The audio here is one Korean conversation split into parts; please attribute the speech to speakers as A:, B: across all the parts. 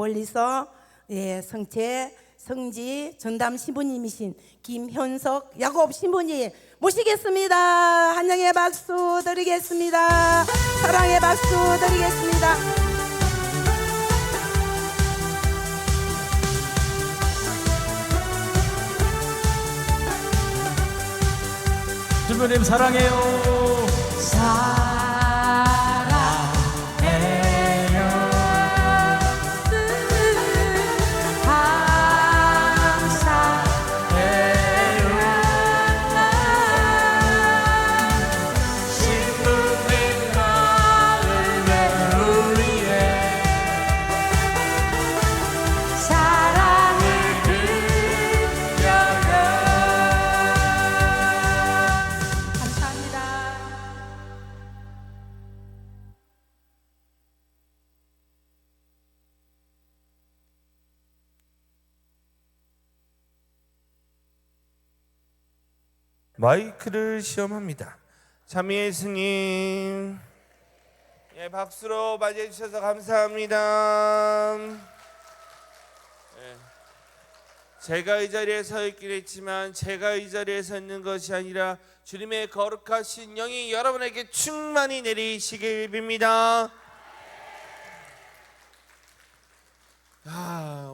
A: 멀리서 성채, 성지, 전담 신부님이신 김현석 야곱 신부님 모시겠습니다. 한영의 박수 드리겠습니다. 사랑의 박수 드리겠습니다.
B: 신부님 사랑해요.
C: 마이크를 시험합니다. 참여 예수님, 박수로 맞이해 주셔서 감사합니다. 제가 이 자리에 서 있긴 했지만 제가 이 자리에 서 있는 것이 아니라 주님의 거룩하신 영이 여러분에게 충만히 내리시길 빕니다.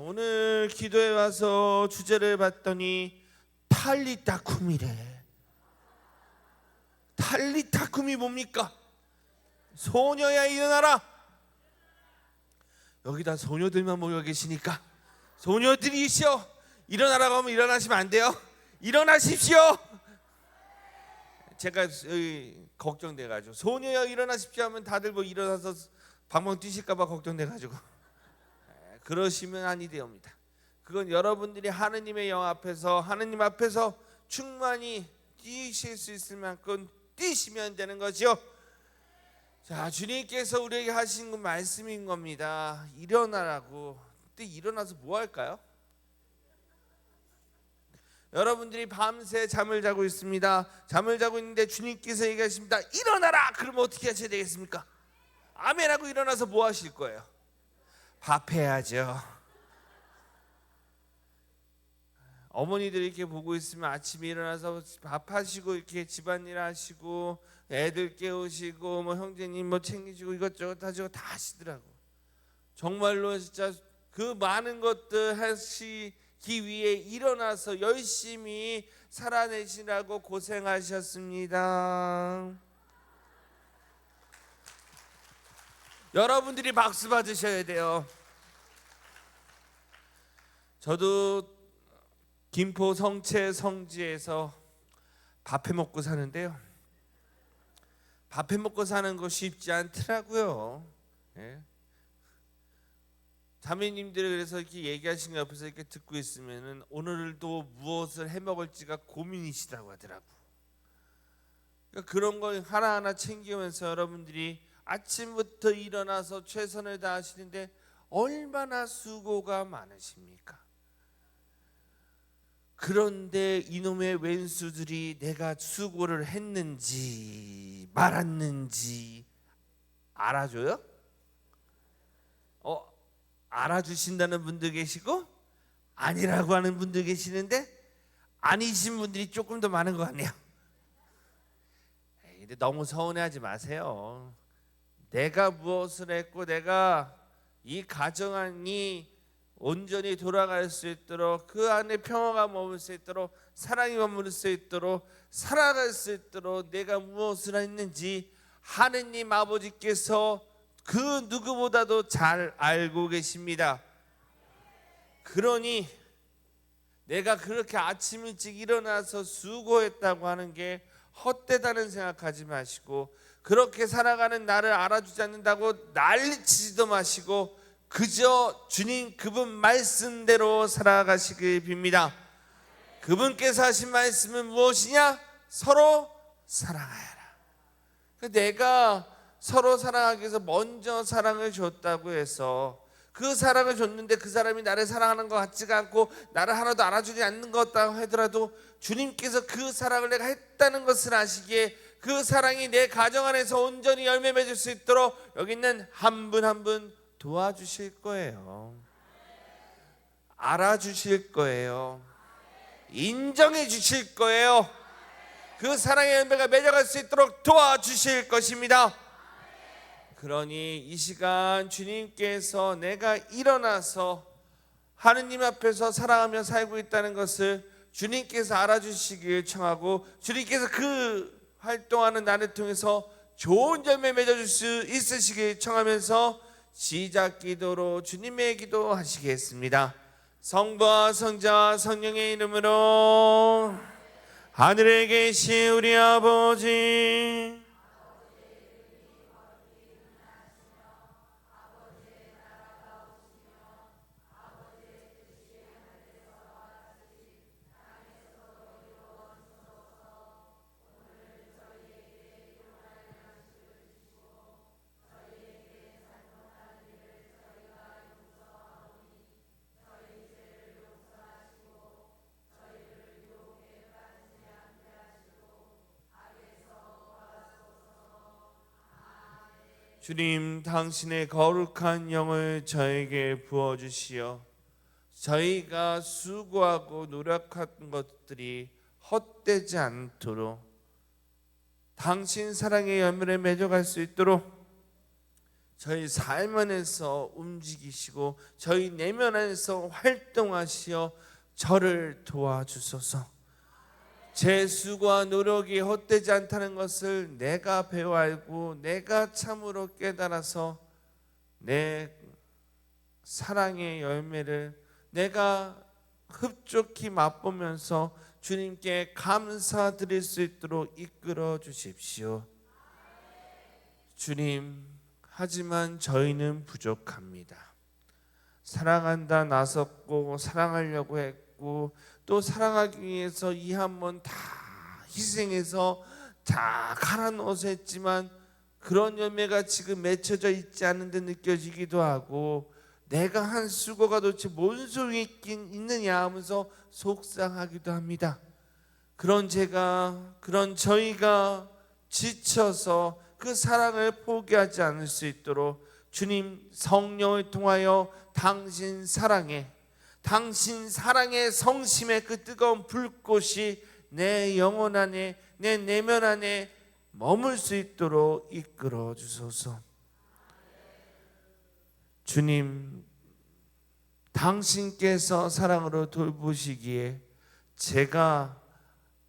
C: 오늘 기도에 와서 주제를 봤더니 탈리타쿰이래. 탈리타쿰이 뭡니까? 소녀야 일어나라. 여기다 소녀들만 모여 계시니까 소녀들이시여 일어나라고 하면 일어나시면 안 돼요. 일어나십시오. 제가 걱정돼가지고 소녀야 일어나십시오 하면 다들 뭐 일어나서 방방 뛰실까봐 걱정돼가지고 그러시면 아니 되옵니다. 그건 여러분들이 하느님의 영 앞에서 하느님 앞에서 충만히 뛰실 수 있을 만큼 뛰시면 되는 거죠. 자, 주님께서 우리에게 하신 그 말씀인 겁니다. 일어나라고. 근데 일어나서 뭐 할까요? 여러분들이 밤새 잠을 자고 있습니다. 잠을 자고 있는데 주님께서 얘기하십니다. 일어나라. 그러면 어떻게 하셔야 되겠습니까? 아멘하고 일어나서 뭐 하실 거예요? 밥해야죠. 어머니들이 이렇게 보고 있으면 아침에 일어나서 밥하시고 이렇게 집안일 하시고 애들 깨우시고 뭐 형제님 뭐 챙기시고 이것저것 하시고 다 하시더라고. 정말로 진짜 그 많은 것들 하시기 위해 일어나서 열심히 살아내시라고 고생하셨습니다. 여러분들이 박수 받으셔야 돼요. 저도 김포 성채 성지에서 밥해 먹고 사는데요. 밥해 먹고 사는 거 쉽지 않더라고요. 자매님들이 그래서 이렇게 얘기하신 거 옆에서 이렇게 듣고 있으면은 오늘도 무엇을 해 먹을지가 고민이시다고 하더라고. 그러니까 그런 걸 하나하나 챙기면서 여러분들이 아침부터 일어나서 최선을 다하시는데 얼마나 수고가 많으십니까? 그런데 이놈의 왼수들이 내가 수고를 했는지 말았는지 알아줘요? 알아주신다는 분도 계시고 아니라고 하는 분도 계시는데 아니신 분들이 조금 더 많은 것 같네요. 근데 너무 서운해하지 마세요. 내가 무엇을 했고 내가 이 가정안이 온전히 돌아갈 수 있도록 그 안에 평화가 머물 수 있도록 사랑이 머물 수 있도록 살아갈 수 있도록 내가 무엇을 했는지 하느님 아버지께서 그 누구보다도 잘 알고 계십니다. 그러니 내가 그렇게 아침 일찍 일어나서 수고했다고 하는 게 헛되다는 생각하지 마시고 그렇게 살아가는 나를 알아주지 않는다고 난리치지도 마시고 그저 주님 그분 말씀대로 살아가시길 빕니다. 그분께서 하신 말씀은 무엇이냐? 서로 사랑하여라. 내가 서로 사랑하기 위해서 먼저 사랑을 줬다고 해서 그 사랑을 줬는데 그 사람이 나를 사랑하는 것 같지가 않고 나를 하나도 알아주지 않는 것 같다고 하더라도 주님께서 그 사랑을 내가 했다는 것을 아시기에 그 사랑이 내 가정 안에서 온전히 열매 맺을 수 있도록 여기 있는 한 분 한 분 도와주실 거예요. 알아주실 거예요. 인정해 주실 거예요. 그 사랑의 열매가 맺어갈 수 있도록 도와주실 것입니다. 그러니 이 시간 주님께서 내가 일어나서 하느님 앞에서 사랑하며 살고 있다는 것을 주님께서 알아주시길 청하고, 주님께서 그 활동하는 나를 통해서 좋은 열매 맺어줄 수 있으시길 청하면서 시작 기도로 주님의 기도 하시겠습니다. 성부와 성자와 성령의 이름으로. 하늘에 계신 우리 아버지, 주님, 당신의 거룩한 영을 저에게 부어주시어 저희가 수고하고 노력한 것들이 헛되지 않도록 당신 사랑의 열매를 맺어갈 수 있도록 저희 삶 안에서 움직이시고 저희 내면 안에서 활동하시어 저를 도와주소서. 제 수고와 노력이 헛되지 않다는 것을 내가 배워 알고 내가 참으로 깨달아서 내 사랑의 열매를 내가 흡족히 맛보면서 주님께 감사드릴 수 있도록 이끌어 주십시오. 주님, 하지만 저희는 부족합니다. 사랑한다 나섰고 사랑하려고 했고 또 사랑하기 위해서 이 한 번 다 희생해서 다 갈아 넣어서 했지만 그런 열매가 지금 맺혀져 있지 않은 듯 느껴지기도 하고, 내가 한 수고가 도대체 뭔 소용이 있느냐 하면서 속상하기도 합니다. 그런 저희가 지쳐서 그 사랑을 포기하지 않을 수 있도록 주님 성령을 통하여 당신 사랑의 성심의 그 뜨거운 불꽃이 내 영혼 안에 내 내면 안에 머물 수 있도록 이끌어 주소서. 주님, 당신께서 사랑으로 돌보시기에 제가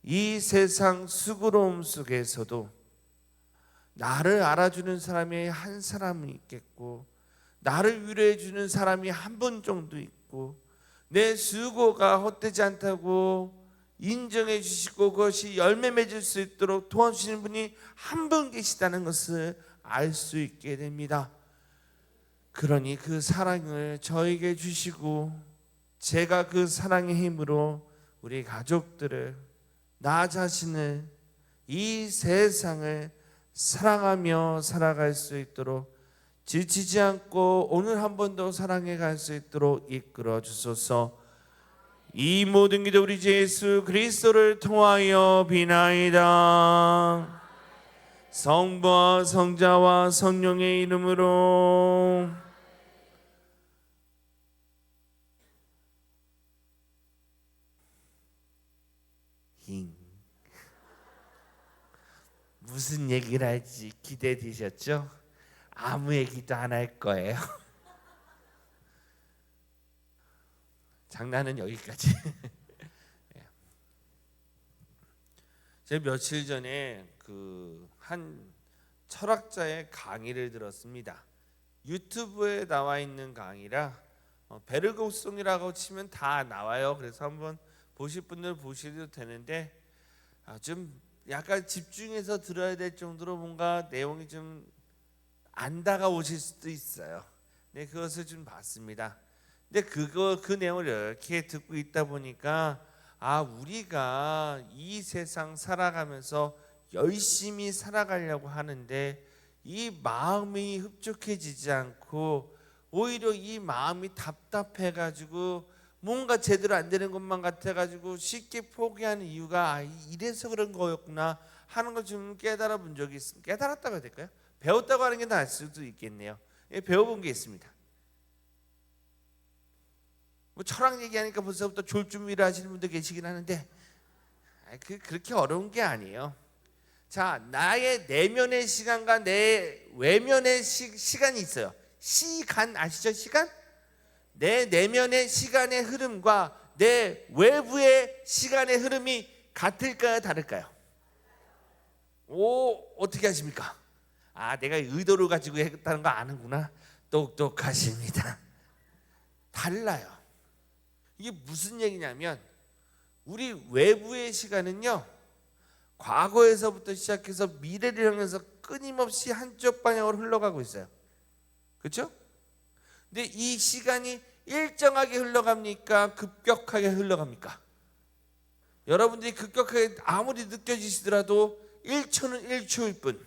C: 이 세상 수고로움 속에서도 나를 알아주는 사람이 한 사람이 있겠고 나를 위로해 주는 사람이 한 분 정도 있고 내 수고가 헛되지 않다고 인정해 주시고 그것이 열매 맺을 수 있도록 도와주시는 분이 한 분 계시다는 것을 알 수 있게 됩니다. 그러니 그 사랑을 저에게 주시고 제가 그 사랑의 힘으로 우리 가족들을, 나 자신을, 이 세상을 사랑하며 살아갈 수 있도록 지치지 않고 오늘 한 번 더 사랑해 갈 수 있도록 이끌어 주소서. 이 모든 기도 우리 주 예수 그리스도를 통하여 비나이다. 성부와 성자와 성령의 이름으로. 무슨 얘기를 할지 기대되셨죠? 아무 얘기도 안 할 거예요. 장난은 여기까지. 제가 며칠 전에 한 철학자의 강의를 들었습니다. 유튜브에 나와 있는 강의라 베르그송이라고 치면 다 나와요. 그래서 한번 보실 분들 보셔도 되는데 좀 약간 집중해서 들어야 될 정도로 뭔가 내용이 좀 안 다가오실 수도 있어요. 네, 그것을 좀 봤습니다. 근데 그 내용을 이렇게 듣고 있다 보니까 우리가 이 세상 살아가면서 열심히 살아가려고 하는데 이 마음이 흡족해지지 않고 오히려 이 마음이 답답해가지고 뭔가 제대로 안 되는 것만 같아가지고 쉽게 포기하는 이유가 이래서 그런 거였구나 하는 걸 좀 깨달아 본 적이 있습니다. 깨달았다고 해야 될까요? 배웠다고 하는 게 나을 수도 있겠네요. 배워본 게 있습니다. 뭐 철학 얘기하니까 벌써부터 졸 준비를 하시는 분도 계시긴 하는데 그렇게 어려운 게 아니에요. 자, 나의 내면의 시간과 내 외면의 시간이 있어요. 시간 아시죠? 시간? 내 내면의 시간의 흐름과 내 외부의 시간의 흐름이 같을까요? 다를까요? 오, 어떻게 하십니까? 아, 내가 의도를 가지고 했다는 거 아는구나. 똑똑하십니다. 달라요. 이게 무슨 얘기냐면 우리 외부의 시간은요, 과거에서부터 시작해서 미래를 향해서 끊임없이 한쪽 방향으로 흘러가고 있어요. 그렇죠? 근데 이 시간이 일정하게 흘러갑니까? 급격하게 흘러갑니까? 여러분들이 급격하게 아무리 느껴지시더라도 1초는 1초일 뿐,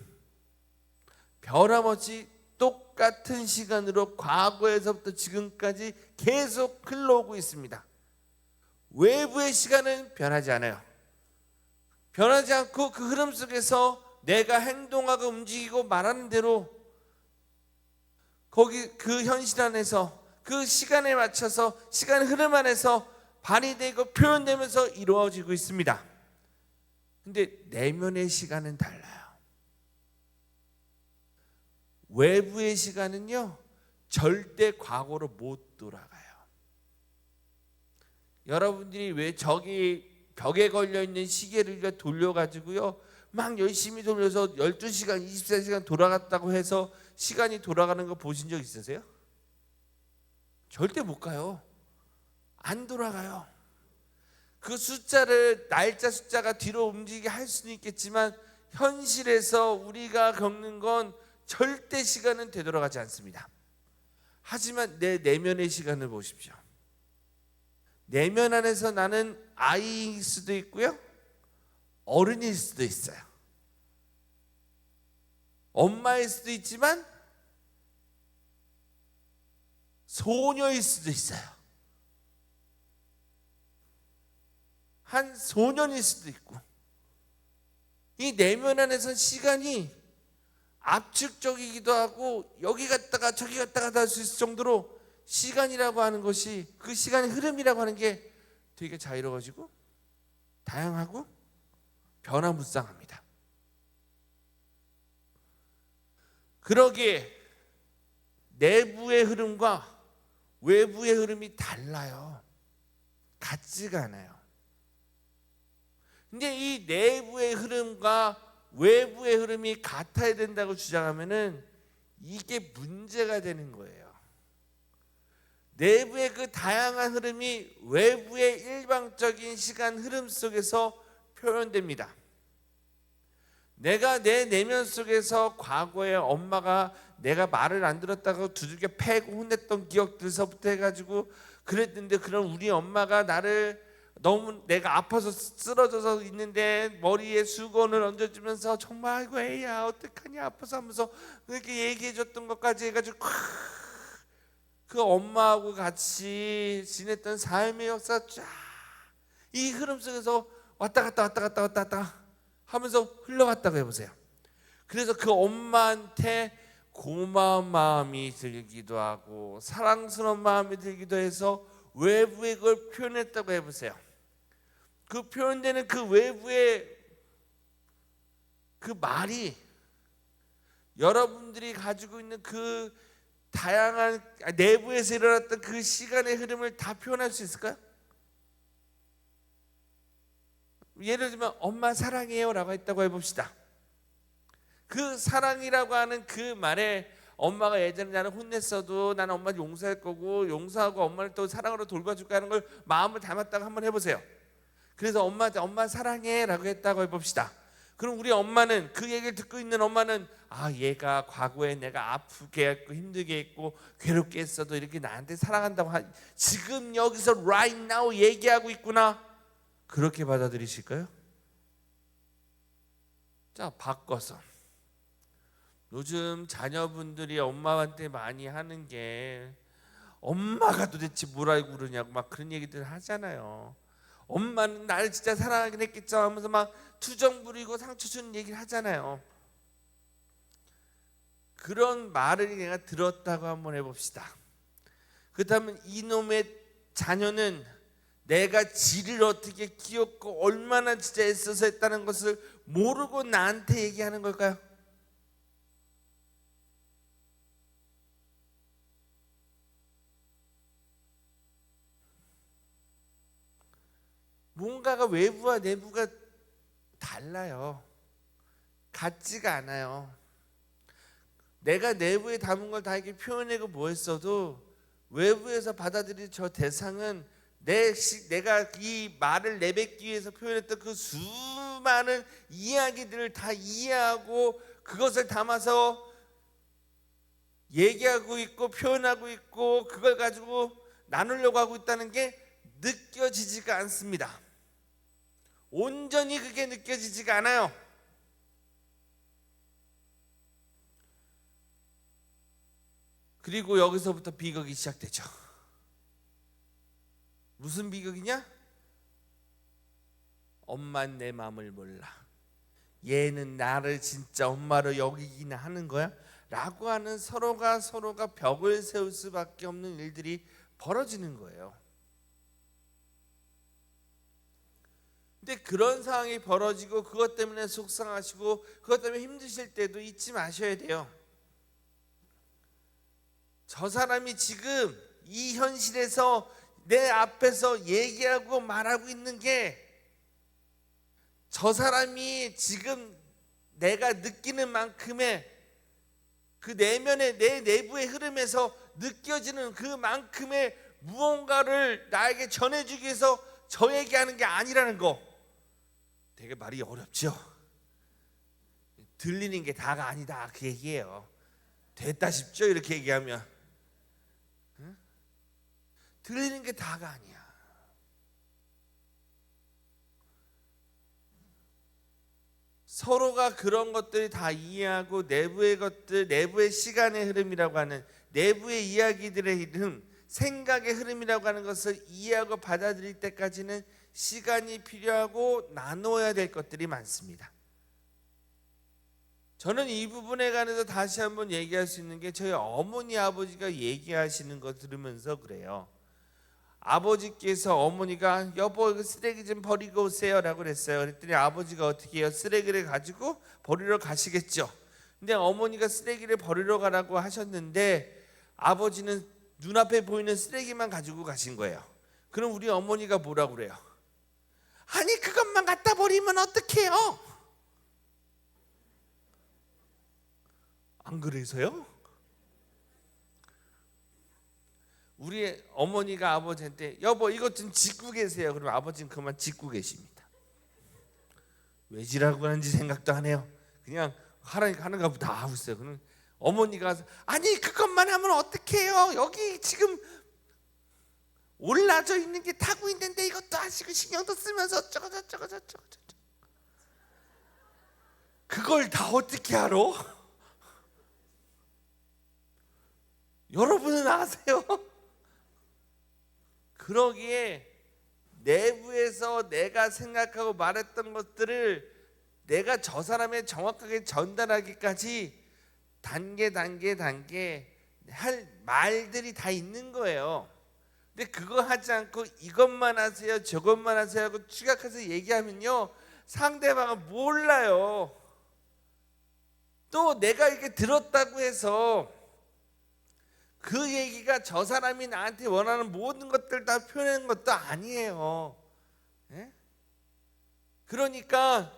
C: 변함없이 똑같은 시간으로 과거에서부터 지금까지 계속 흘러오고 있습니다. 외부의 시간은 변하지 않아요. 변하지 않고 그 흐름 속에서 내가 행동하고 움직이고 말하는 대로 거기 그 현실 안에서 그 시간에 맞춰서 시간 흐름 안에서 발휘되고 표현되면서 이루어지고 있습니다. 근데 내면의 시간은 달라요. 외부의 시간은요, 절대 과거로 못 돌아가요. 여러분들이 왜 저기 벽에 걸려있는 시계를 돌려가지고요 막 열심히 돌려서 12시간 24시간 돌아갔다고 해서 시간이 돌아가는 거 보신 적 있으세요? 절대 못 가요. 안 돌아가요. 그 숫자를, 날짜 숫자가 뒤로 움직이게 할 수는 있겠지만 현실에서 우리가 겪는 건 절대 시간은 되돌아가지 않습니다. 하지만 내 내면의 시간을 보십시오. 내면 안에서 나는 아이일 수도 있고요, 어른일 수도 있어요. 엄마일 수도 있지만 소녀일 수도 있어요. 한 소년일 수도 있고. 이 내면 안에서 시간이 압축적이기도 하고 여기 갔다가 저기 갔다가 할 수 있을 정도로 시간이라고 하는 것이, 그 시간의 흐름이라고 하는 게 되게 자유로워지고 다양하고 변화무쌍합니다. 그러기에 내부의 흐름과 외부의 흐름이 달라요. 같지가 않아요. 근데 이 내부의 흐름과 외부의 흐름이 같아야 된다고 주장하면은 이게 문제가 되는 거예요. 내부의 그 다양한 흐름이 외부의 일방적인 시간 흐름 속에서 표현됩니다. 내가 내 내면 속에서 과거에 엄마가 내가 말을 안 들었다고 두들겨 패고 혼냈던 기억들서부터 해가지고 그랬는데, 그런 우리 엄마가 나를 너무 내가 아파서 쓰러져서 있는데 머리에 수건을 얹어주면서 정말 아이고 애야 어떡하니 아파서 하면서 그렇게 얘기해줬던 것까지 해가지고 그 엄마하고 같이 지냈던 삶의 역사 쫙 이 흐름 속에서 왔다 갔다 하면서 흘러갔다고 해보세요. 그래서 그 엄마한테 고마운 마음이 들기도 하고 사랑스러운 마음이 들기도 해서 외부에 그걸 표현했다고 해보세요. 그 표현되는 그 외부의 그 말이 여러분들이 가지고 있는 그 다양한 내부에서 일어났던 그 시간의 흐름을 다 표현할 수 있을까요? 예를 들면 엄마 사랑해요 라고 했다고 해봅시다. 그 사랑이라고 하는 그 말에 엄마가 예전에 나를 혼냈어도 나는 엄마를 용서할 거고 용서하고 엄마를 또 사랑으로 돌봐줄까 하는 걸 마음을 담았다고 한번 해보세요. 그래서 엄마한테 엄마 사랑해 라고 했다고 해봅시다. 그럼 우리 엄마는, 그 얘기를 듣고 있는 엄마는 아, 얘가 과거에 내가 아프게 했고 힘들게 했고 괴롭게 했어도 이렇게 나한테 사랑한다고 지금 여기서 right now 얘기하고 있구나, 그렇게 받아들이실까요? 자, 바꿔서 요즘 자녀분들이 엄마한테 많이 하는 게 엄마가 도대체 뭘 알고 그러냐고 막 그런 얘기들 하잖아요. 엄마는 나를 진짜 사랑하긴 했겠죠 하면서 막 투정 부리고 상처 주는 얘기를 하잖아요. 그런 말을 내가 들었다고 한번 해봅시다. 그렇다면 이놈의 자녀는 내가 지를 어떻게 키웠고 얼마나 진짜 애써서 했다는 것을 모르고 나한테 얘기하는 걸까요? 뭔가가 외부와 내부가 달라요. 같지가 않아요. 내가 내부에 담은 걸 다 이렇게 표현하고 뭐 했어도 외부에서 받아들일 저 대상은 내가 이 말을 내뱉기 위해서 표현했던 그 수많은 이야기들을 다 이해하고 그것을 담아서 얘기하고 있고 표현하고 있고 그걸 가지고 나누려고 하고 있다는 게 느껴지지가 않습니다. 온전히 그게 느껴지지가 않아요. 그리고 여기서부터 비극이 시작되죠. 무슨 비극이냐? 엄마는 내 마음을 몰라. 얘는 나를 진짜 엄마로 여기기나 하는 거야? 라고 하는 서로가 벽을 세울 수밖에 없는 일들이 벌어지는 거예요. 근데 그런 상황이 벌어지고 그것 때문에 속상하시고 그것 때문에 힘드실 때도 잊지 마셔야 돼요. 저 사람이 지금 이 현실에서 내 앞에서 얘기하고 말하고 있는 게 저 사람이 지금 내가 느끼는 만큼의 그 내면의 내 내부의 흐름에서 느껴지는 그만큼의 무언가를 나에게 전해주기 위해서 저 얘기하는 게 아니라는 거. 되게 말이 어렵죠. 들리는 게 다가 아니다 그 얘기예요. 됐다 싶죠 이렇게 얘기하면. 응? 들리는 게 다가 아니야. 서로가 그런 것들이 다 이해하고 내부의 것들, 내부의 시간의 흐름이라고 하는 내부의 이야기들의 흐름, 생각의 흐름이라고 하는 것을 이해하고 받아들일 때까지는 시간이 필요하고 나누어야 될 것들이 많습니다. 저는 이 부분에 관해서 다시 한번 얘기할 수 있는 게 저희 어머니 아버지가 얘기하시는 거 들으면서 그래요. 아버지께서 어머니가 여보 이거 쓰레기 좀 버리고 오세요 라고 그랬어요. 그랬더니 아버지가 어떻게 해요? 쓰레기를 가지고 버리러 가시겠죠. 근데 어머니가 쓰레기를 버리러 가라고 하셨는데 아버지는 눈앞에 보이는 쓰레기만 가지고 가신 거예요. 그럼 우리 어머니가 뭐라고 그래요? 아니 그것만 갖다 버리면 어떡해요? 안 그래서요? 우리 어머니가 아버지한테 여보 이것 좀 짚고 계세요. 그럼 아버지는 그만 짚고 계십니다. 왜 지라고 하는지 생각도 안 해요. 그냥 하는가 보다 하고 있어요. 그럼 어머니가 아니 그것만 하면 어떡해요? 여기 지금 올라져 있는 게 타고 있는데 이것도 하시고 신경도 쓰면서 어쩌고 그걸 다 어떻게 알아? 여러분은 아세요? 그러기에 내부에서 내가 생각하고 말했던 것들을 내가 저 사람에 정확하게 전달하기까지 단계 할 말들이 다 있는 거예요. 근데 그거 하지 않고 이것만 하세요 저것만 하세요 하고 추격해서 얘기하면요 상대방은 몰라요. 또 내가 이렇게 들었다고 해서 그 얘기가 저 사람이 나한테 원하는 모든 것들 다 표현하는 것도 아니에요. 예? 그러니까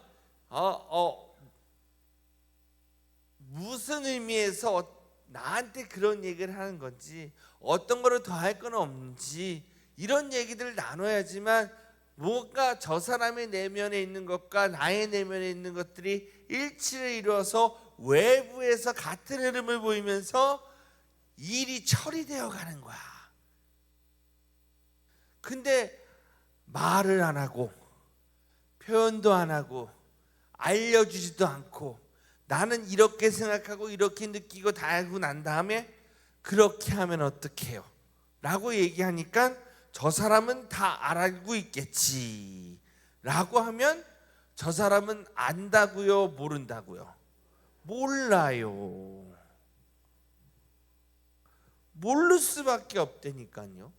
C: 무슨 의미에서 나한테 그런 얘기를 하는 건지 어떤 거를 더 할 건 없는지 이런 얘기들을 나눠야지만 뭔가 저 사람의 내면에 있는 것과 나의 내면에 있는 것들이 일치를 이루어서 외부에서 같은 흐름을 보이면서 일이 처리되어 가는 거야. 근데 말을 안 하고 표현도 안 하고 알려주지도 않고 나는 이렇게 생각하고 이렇게 느끼고 다 알고 난 다음에 그렇게 하면 어떡해요? 라고 얘기하니까 저 사람은 다 알고 있겠지 라고 하면 저 사람은 안다고요? 모른다고요? 몰라요. 모를 수밖에 없다니까요.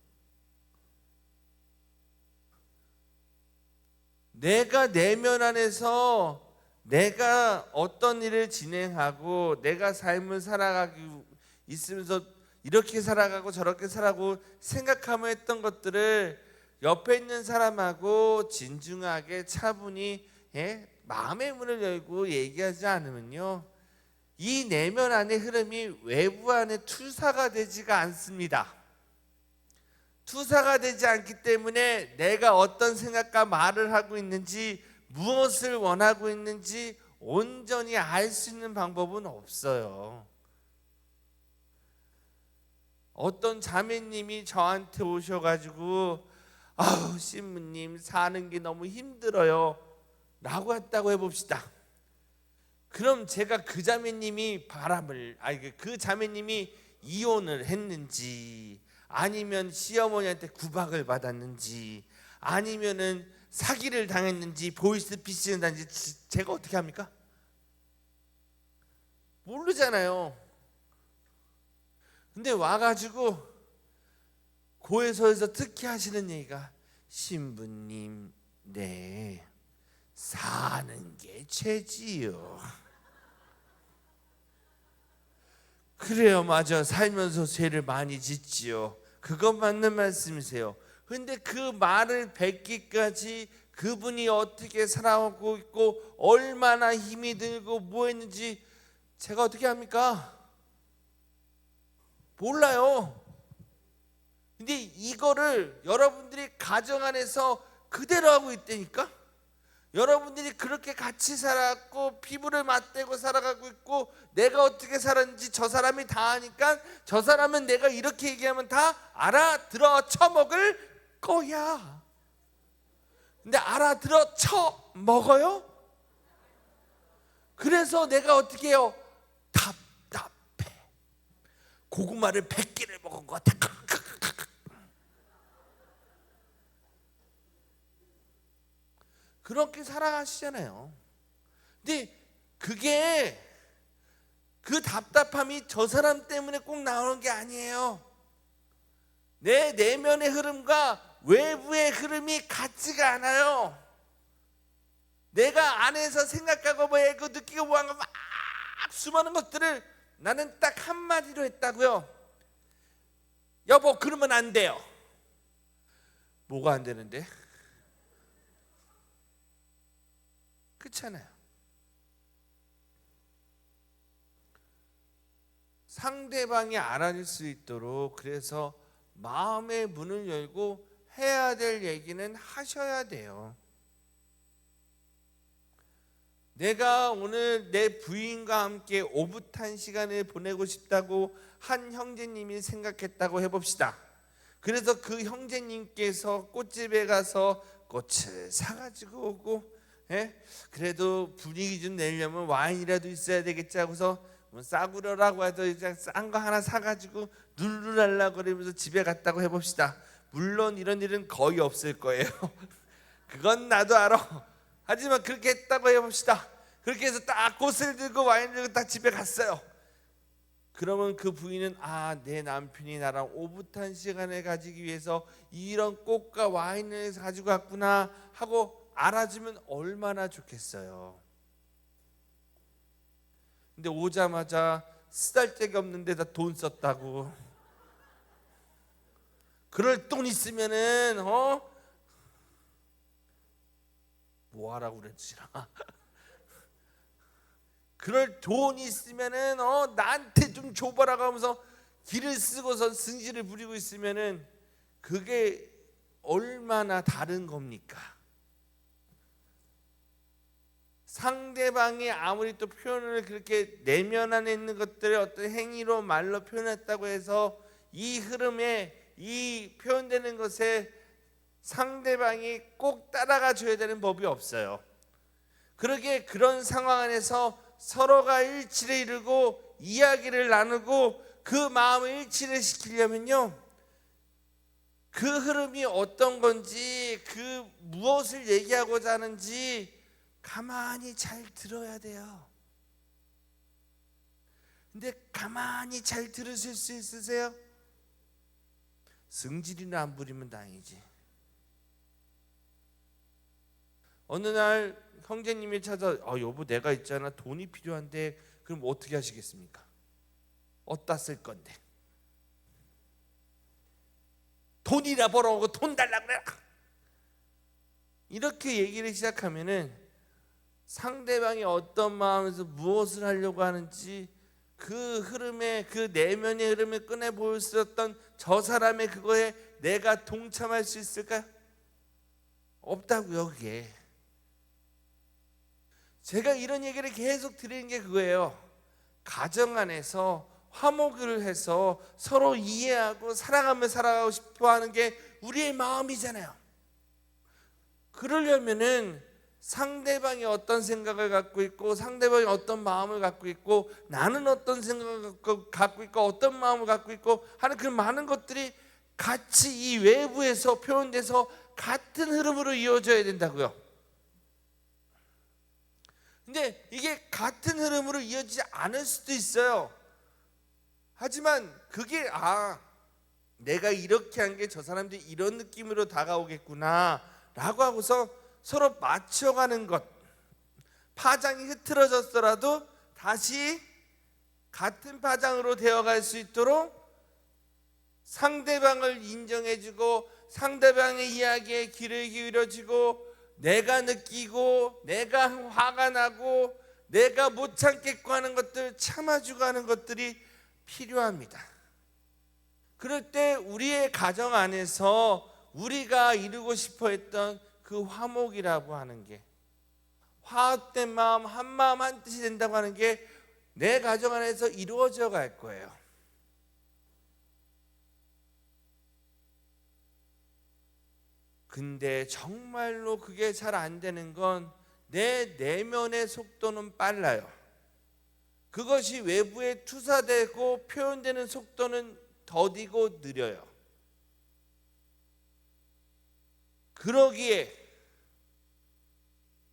C: 내가 내면 안에서 내가 어떤 일을 진행하고 내가 삶을 살아가고 있으면서 이렇게 살아가고 저렇게 살아가고 생각하며 했던 것들을 옆에 있는 사람하고 진중하게 차분히 마음의 문을 열고 얘기하지 않으면요, 이 내면 안의 흐름이 외부 안에 투사가 되지가 않습니다. 투사가 되지 않기 때문에 내가 어떤 생각과 말을 하고 있는지, 무엇을 원하고 있는지 온전히 알 수 있는 방법은 없어요. 어떤 자매님이 저한테 오셔가지고 아우 신부님 사는 게 너무 힘들어요 라고 했다고 해봅시다. 그럼 제가 그 자매님이 그 자매님이 이혼을 했는지, 아니면 시어머니한테 구박을 받았는지, 아니면은 사기를 당했는지, 보이스피싱을 당했는지 제가 어떻게 합니까? 모르잖아요. 근데 와가지고 고해소에서 특히 하시는 얘기가, 신부님 네 사는 게 죄지요. 그래요, 맞아, 살면서 죄를 많이 짓지요. 그거 맞는 말씀이세요. 근데 그 말을 뱉기까지 그분이 어떻게 살아오고 있고 얼마나 힘이 들고 뭐 했는지 제가 어떻게 합니까? 몰라요. 근데 이거를 여러분들이 가정 안에서 그대로 하고 있다니까. 여러분들이 그렇게 같이 살았고 피부를 맞대고 살아가고 있고 내가 어떻게 살았는지 저 사람이 다 아니까 저 사람은 내가 이렇게 얘기하면 다 알아들어 쳐먹을 거야. 근데 알아들어 쳐먹어요? 그래서 내가 어떻게 해요? 답답해. 고구마를 100개를 먹은 것 같아. 그렇게 살아가시잖아요. 근데 그게 그 답답함이 저 사람 때문에 꼭 나오는 게 아니에요. 내 내면의 흐름과 외부의 흐름이 같지가 않아요. 내가 안에서 생각하고 뭐 애고 느끼고 뭐 하는 막 수많은 것들을 나는 딱 한마디로 했다고요. 여보 그러면 안 돼요. 뭐가 안 되는데? 그렇잖아요. 상대방이 알아줄 수 있도록 그래서 마음의 문을 열고 해야 될 얘기는 하셔야 돼요. 내가 오늘 내 부인과 함께 오붓한 시간을 보내고 싶다고 한 형제님이 생각했다고 해봅시다. 그래서 그 형제님께서 꽃집에 가서 꽃을 사가지고 오고, 그래도 분위기 좀 내려면 와인이라도 있어야 되겠지 하고서 뭐 싸구려라고 해도 이제 싼 거 하나 사가지고 룰루랄라 거리면서 집에 갔다고 해봅시다. 물론 이런 일은 거의 없을 거예요. 그건 나도 알아. 하지만 그렇게 했다고 해봅시다. 그렇게 해서 딱 꽃을 들고 와인을 들고 딱 집에 갔어요. 그러면 그 부인은 내 남편이 나랑 오붓한 시간을 가지기 위해서 이런 꽃과 와인을 가지고 갔구나 하고 알아주면 얼마나 좋겠어요. 근데 오자마자 쓰잘데기 없는 데다 돈 썼다고. 그럴 돈 있으면은 뭐 하라고 그랬지나. 그럴 돈 있으면은 나한테 좀 줘봐라고 하면서 길을 쓰고서 승질을 부리고 있으면은 그게 얼마나 다른 겁니까? 상대방이 아무리 또 표현을 그렇게 내면 안에 있는 것들을 어떤 행위로 말로 표현했다고 해서 이 흐름에 이 표현되는 것에 상대방이 꼭 따라가 줘야 되는 법이 없어요. 그러게 그런 상황 안에서 서로가 일치를 이루고 이야기를 나누고 그 마음을 일치를 시키려면요, 그 흐름이 어떤 건지 그 무엇을 얘기하고자 하는지 가만히 잘 들어야 돼요. 근데 가만히 잘 들으실 수 있으세요? 승질이나 안 부리면 다행이지. 어느 날 형제님이 찾아 여보 내가 있잖아 돈이 필요한데 그럼 어떻게 하시겠습니까? 어디다 쓸 건데? 돈이나 벌어오고 돈 달라 그래. 이렇게 얘기를 시작하면은 상대방이 어떤 마음에서 무엇을 하려고 하는지 그 흐름에 그 내면의 흐름에 꺼내 보일 수 있었던 저 사람의 그거에 내가 동참할 수 있을까요? 없다고요. 그게 제가 이런 얘기를 계속 드리는 게 그거예요. 가정 안에서 화목을 해서 서로 이해하고 사랑하며 살아가고 싶어 하는 게 우리의 마음이잖아요. 그러려면은 상대방이 어떤 생각을 갖고 있고 상대방이 어떤 마음을 갖고 있고 나는 어떤 생각을 갖고 있고 어떤 마음을 갖고 있고 하는 그 많은 것들이 같이 이 외부에서 표현돼서 같은 흐름으로 이어져야 된다고요. 근데 이게 같은 흐름으로 이어지지 않을 수도 있어요. 하지만 그게 내가 이렇게 한 게 저 사람들이 이런 느낌으로 다가오겠구나 라고 하고서 서로 맞춰가는 것, 파장이 흐트러졌더라도 다시 같은 파장으로 되어갈 수 있도록 상대방을 인정해주고 상대방의 이야기에 귀를 기울여주고 내가 느끼고 내가 화가 나고 내가 못 참겠고 하는 것들 참아주고 하는 것들이 필요합니다. 그럴 때 우리의 가정 안에서 우리가 이루고 싶어 했던 그 화목이라고 하는 게 화합된 마음 한 마음 한 뜻이 된다고 하는 게 내 가정 안에서 이루어져 갈 거예요. 근데 정말로 그게 잘 안 되는 건 내 내면의 속도는 빨라요. 그것이 외부에 투사되고 표현되는 속도는 더디고 느려요. 그러기에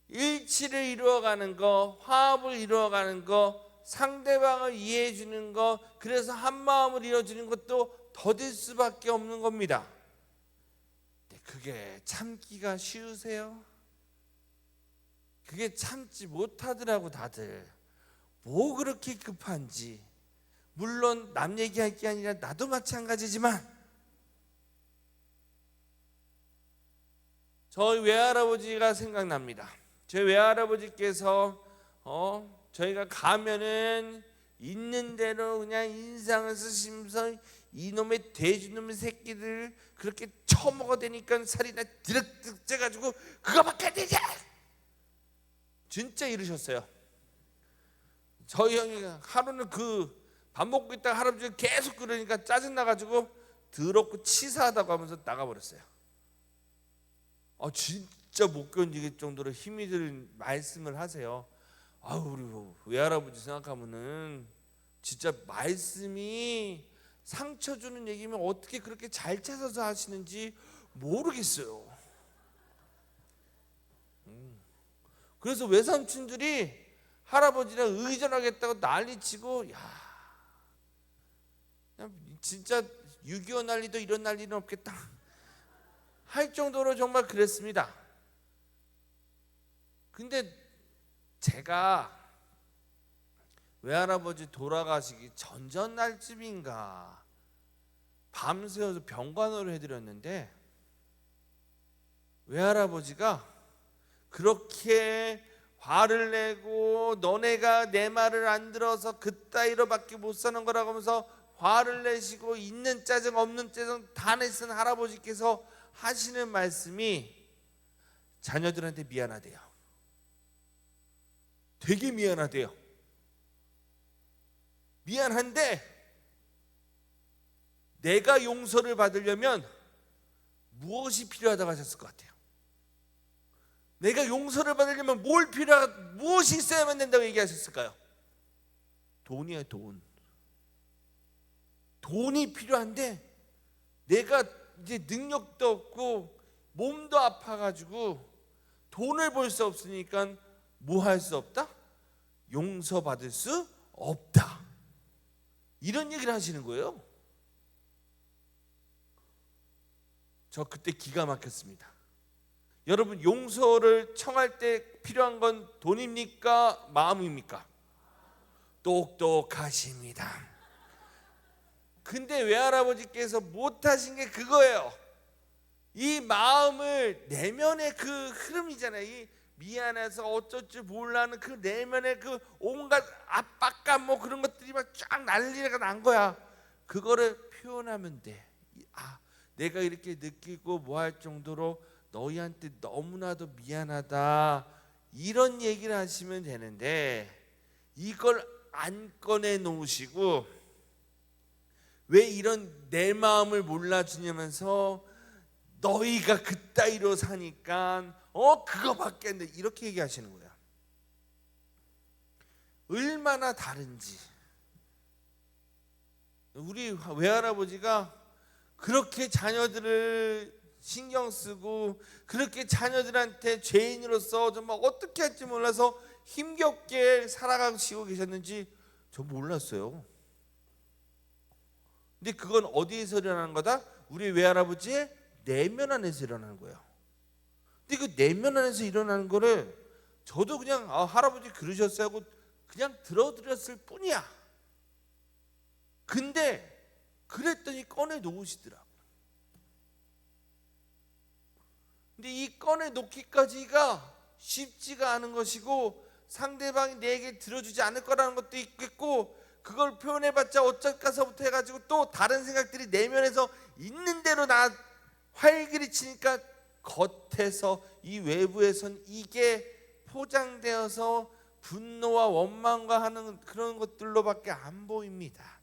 C: 일치를 이루어가는 거, 화합을 이루어가는 거, 상대방을 이해해 주는 거, 그래서 한 마음을 이루어주는 것도 더딜 수밖에 없는 겁니다. 그게 참기가 쉬우세요? 그게 참지 못하더라고 다들. 뭐 그렇게 급한지. 물론 남 얘기할 게 아니라 나도 마찬가지지만 저희 외할아버지가 생각납니다. 저희 외할아버지께서 저희가 가면은 있는 대로 그냥 인상을 쓰시면서 이놈의 돼지놈의 새끼들 그렇게 처먹어대니까 살이 다 드럭드럭 쪄가지고 그거밖에 안 되냐 진짜 이러셨어요. 저희 형이 하루는 그 밥 먹고 있다가 할아버지가 계속 그러니까 짜증나가지고 더럽고 치사하다고 하면서 나가버렸어요. 진짜 못 견디겠 정도로 힘이 드는 말씀을 하세요. 우리 외할아버지 생각하면은 진짜 말씀이 상처 주는 얘기면 어떻게 그렇게 잘 찾아서 하시는지 모르겠어요. 그래서 외삼촌들이 할아버지랑 의전하겠다고 난리치고 진짜 6.25 난리도 이런 난리는 없겠다 할 정도로 정말 그랬습니다. 근데 제가 외할아버지 돌아가시기 전날쯤인가 밤새워서 병간호를 해드렸는데 외할아버지가 그렇게 화를 내고 너네가 내 말을 안 들어서 그따위로밖에 못 사는 거라고 하면서 화를 내시고 있는 짜증 없는 짜증 다 내쓴 할아버지께서 하시는 말씀이 자녀들한테 미안하대요. 되게 미안하대요. 미안한데 내가 용서를 받으려면 무엇이 필요하다고 하셨을 것 같아요. 내가 용서를 받으려면 무엇이 있어야만 된다고 얘기하셨을까요? 돈이에요. 돈이 필요한데 내가 이제 능력도 없고 몸도 아파가지고 돈을 벌 수 없으니까 뭐 할 수 없다? 용서받을 수 없다. 이런 얘기를 하시는 거예요. 저 그때 기가 막혔습니다. 여러분, 용서를 청할 때 필요한 건 돈입니까? 마음입니까? 똑똑하십니다. 근데 외할아버지께서 못하신 게 그거예요. 이 마음을, 내면의 그 흐름이잖아요. 이 미안해서 어쩔 줄 몰라는 그 내면의 그 온갖 압박감 뭐 그런 것들이 막 쫙 난리가 난 거야. 그거를 표현하면 돼. 내가 이렇게 느끼고 뭐 할 정도로 너희한테 너무나도 미안하다, 이런 얘기를 하시면 되는데, 이걸 안 꺼내 놓으시고 왜 이런 내 마음을 몰라주냐면서 너희가 그따위로 사니까 그거밖에 안 돼, 이렇게 얘기하시는 거예요. 얼마나 다른지. 우리 외할아버지가 그렇게 자녀들을 신경 쓰고 그렇게 자녀들한테 죄인으로서 정말 어떻게 할지 몰라서 힘겹게 살아가시고 계셨는지 저 몰랐어요. 근데 그건 어디에서 일어나는 거다? 우리 외할아버지의 내면 안에서 일어나는 거예요. 근데 그 내면 안에서 일어나는 거를 저도 그냥 할아버지 그러셨어요 하고 그냥 들어드렸을 뿐이야. 근데 그랬더니 꺼내 놓으시더라고요. 근데 이 꺼내 놓기까지가 쉽지가 않은 것이고, 상대방이 내게 들어주지 않을 거라는 것도 있겠고, 그걸 표현해봤자 어쩔까서부터 해가지고 또 다른 생각들이 내면에서 있는 대로 나 활기를 치니까 겉에서, 이 외부에선 이게 포장되어서 분노와 원망과 하는 그런 것들로밖에 안 보입니다.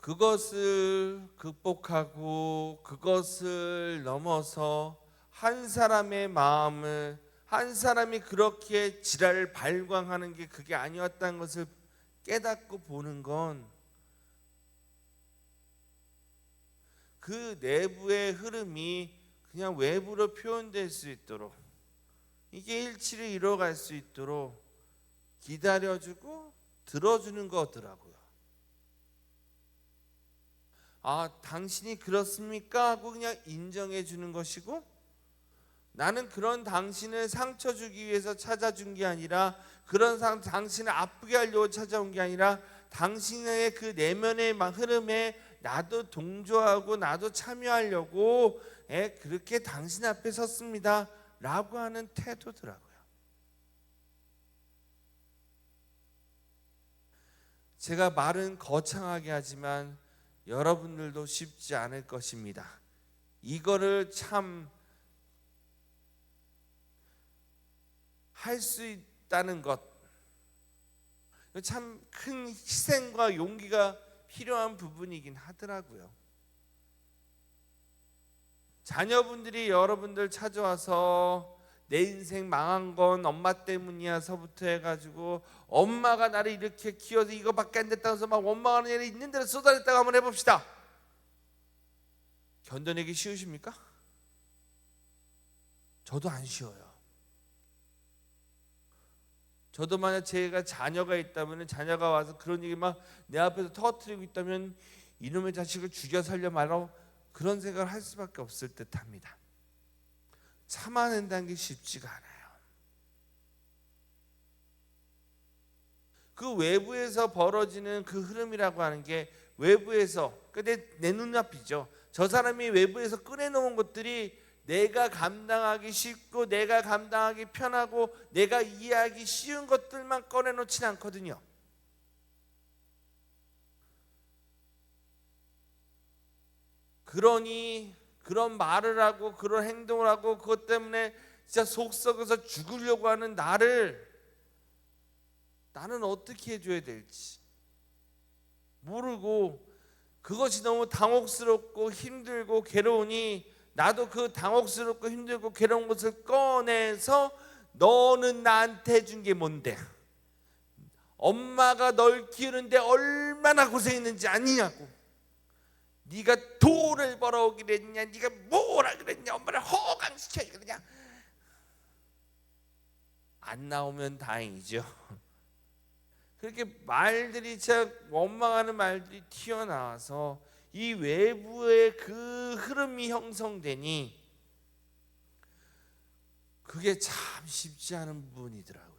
C: 그것을 극복하고 그것을 넘어서 한 사람의 마음을, 한 사람이 그렇게 지랄을 발광하는 게 그게 아니었다는 것을 깨닫고 보는 건, 그 내부의 흐름이 그냥 외부로 표현될 수 있도록, 이게 일치를 이뤄갈 수 있도록 기다려주고 들어주는 거더라고요. 당신이 그렇습니까? 하고 그냥 인정해 주는 것이고, 나는 그런 당신을 상처 주기 위해서 찾아준 게 아니라, 그런 당신을 아프게 하려고 찾아온 게 아니라, 당신의 그 내면의 흐름에 나도 동조하고 나도 참여하려고 그렇게 당신 앞에 섰습니다 라고 하는 태도더라고요. 제가 말은 거창하게 하지만 여러분들도 쉽지 않을 것입니다. 이거를 참 할 수 있다는 것, 참 큰 희생과 용기가 필요한 부분이긴 하더라고요. 자녀분들이 여러분들 찾아와서 내 인생 망한 건 엄마 때문이야 서부터 해가지고, 엄마가 나를 이렇게 키워서 이거밖에 안 됐다고 해서 막 원망하는 애를 있는 대로 쏟아냈다고 한번 해봅시다. 견뎌내기 쉬우십니까? 저도 안 쉬워요. 저도 만약 제가 자녀가 있다면, 자녀가 와서 그런 얘기 막 내 앞에서 터뜨리고 있다면 이놈의 자식을 죽여 살려 말어, 그런 생각을 할 수밖에 없을 듯 합니다. 참아낸다는 게 쉽지가 않아요. 그 외부에서 벌어지는 그 흐름이라고 하는 게, 외부에서 내 눈앞이죠. 저 사람이 외부에서 꺼내놓은 것들이 내가 감당하기 쉽고 내가 감당하기 편하고 내가 이해하기 쉬운 것들만 꺼내놓지는 않거든요. 그러니 그런 말을 하고 그런 행동을 하고 그것 때문에 진짜 속 썩어서 죽으려고 하는 나는 어떻게 해줘야 될지 모르고, 그것이 너무 당혹스럽고 힘들고 괴로우니 나도 그 당혹스럽고 힘들고 괴로운 것을 꺼내서, 너는 나한테 해준 게 뭔데? 엄마가 널 키우는데 얼마나 고생했는지 아니냐고. 네가 돈을 벌어오기 그랬냐, 네가 뭐라 그랬냐, 엄마를 호강시켜야 그러냐. 안 나오면 다행이죠. 그렇게 말들이, 진짜 원망하는 말들이 튀어나와서 이 외부의 그 흐름이 형성되니 그게 참 쉽지 않은 부분이더라고요.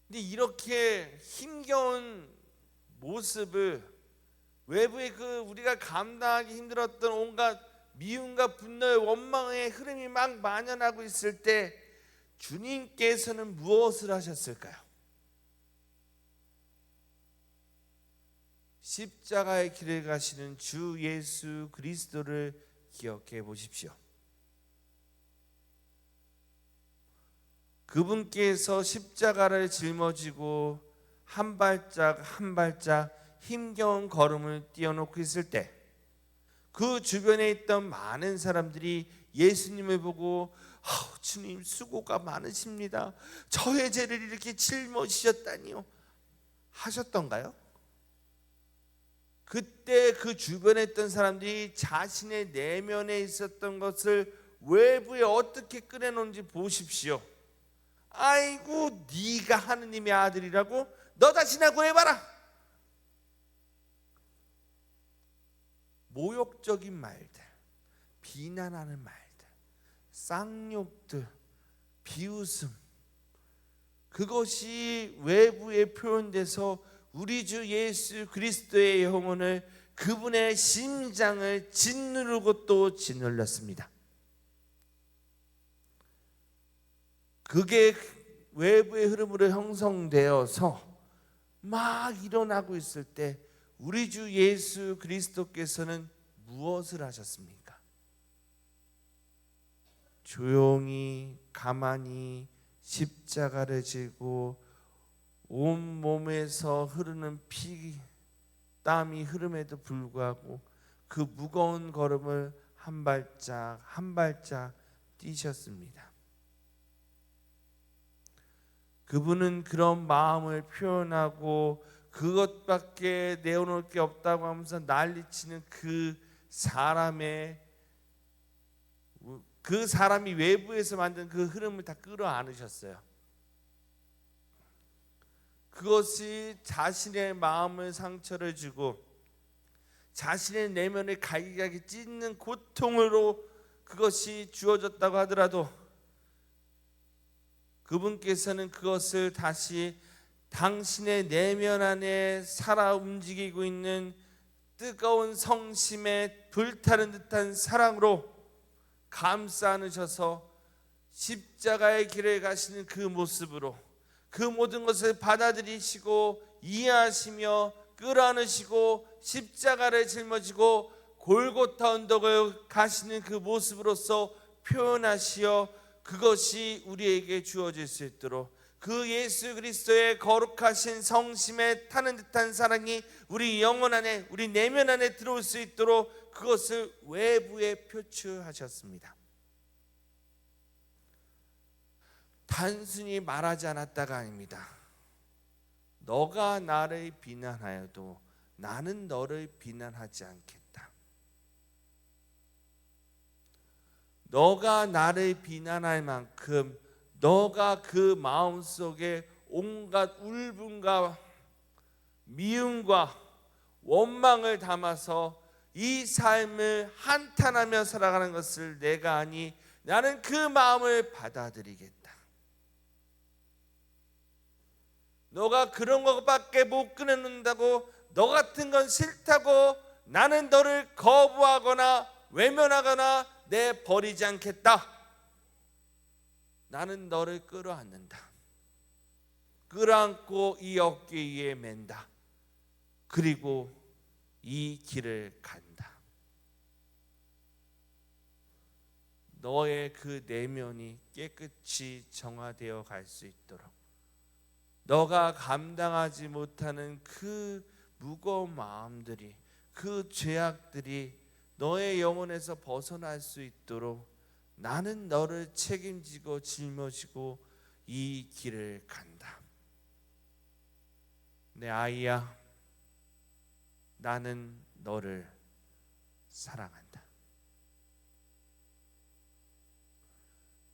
C: 근데 이렇게 힘겨운 모습을 외부의 그 우리가 감당하기 힘들었던 온갖 미움과 분노의 원망의 흐름이 막 만연하고 있을 때 주님께서는 무엇을 하셨을까요? 십자가의 길을 가시는 주 예수 그리스도를 기억해 보십시오. 그분께서 십자가를 짊어지고 한 발짝 한 발짝 힘겨운 걸음을 띄워놓고 있을 때 그 주변에 있던 많은 사람들이 예수님을 보고 주님 수고가 많으십니다. 저의 죄를 이렇게 짊어지셨다니요 하셨던가요? 그때 그 주변에 있던 사람들이 자신의 내면에 있었던 것을 외부에 어떻게 꺼내놓은지 보십시오. 아이고 네가 하느님의 아들이라고 너 자신하고 해봐라. 모욕적인 말들, 비난하는 말들, 쌍욕들, 비웃음, 그것이 외부에 표현돼서 우리 주 예수 그리스도의 영혼을, 그분의 심장을 짓누르고 또 짓눌렀습니다. 그게 외부의 흐름으로 형성되어서 막 일어나고 있을 때 우리 주 예수 그리스도께서는 무엇을 하셨습니까? 조용히 가만히 십자가를 지고 온 몸에서 흐르는 피, 땀이 흐름에도 불구하고 그 무거운 걸음을 한 발짝 한 발짝 뛰셨습니다. 그분은 그런 마음을 표현하고 그것밖에 내어놓을 게 없다고 하면서 난리치는 그 사람이 외부에서 만든 그 흐름을 다 끌어안으셨어요. 그것이 자신의 마음을 상처를 주고 자신의 내면을 갈기갈기 찢는 고통으로 그것이 주어졌다고 하더라도 그분께서는 그것을 다시 당신의 내면 안에 살아 움직이고 있는 뜨거운 성심에 불타는 듯한 사랑으로 감싸 안으셔서 십자가의 길을 가시는 그 모습으로 그 모든 것을 받아들이시고 이해하시며 끌어안으시고 십자가를 짊어지고 골고타 언덕을 가시는 그 모습으로서 표현하시어 그것이 우리에게 주어질 수 있도록 그 예수 그리스도의 거룩하신 성심에 타는 듯한 사랑이 우리 영혼 안에, 우리 내면 안에 들어올 수 있도록 그것을 외부에 표출하셨습니다. 단순히 말하지 않았다가 아닙니다. 너가 나를 비난하여도 나는 너를 비난하지 않겠다. 너가 나를 비난할 만큼 너가 그 마음속에 온갖 울분과 미움과 원망을 담아서 이 삶을 한탄하며 살아가는 것을 내가 아니 나는 그 마음을 받아들이겠다. 너가 그런 것밖에 못 끊어낸다고, 너 같은 건 싫다고 나는 너를 거부하거나 외면하거나 내버리지 않겠다. 나는 너를 끌어안는다. 끌어안고 이 어깨 위에 맨다. 그리고 이 길을 간다. 너의 그 내면이 깨끗이 정화되어 갈 수 있도록 너가 감당하지 못하는 그 무거운 마음들이, 그 죄악들이 너의 영혼에서 벗어날 수 있도록 나는 너를 책임지고 짊어지고 이 길을 간다. 내 아이야, 나는 너를 사랑한다.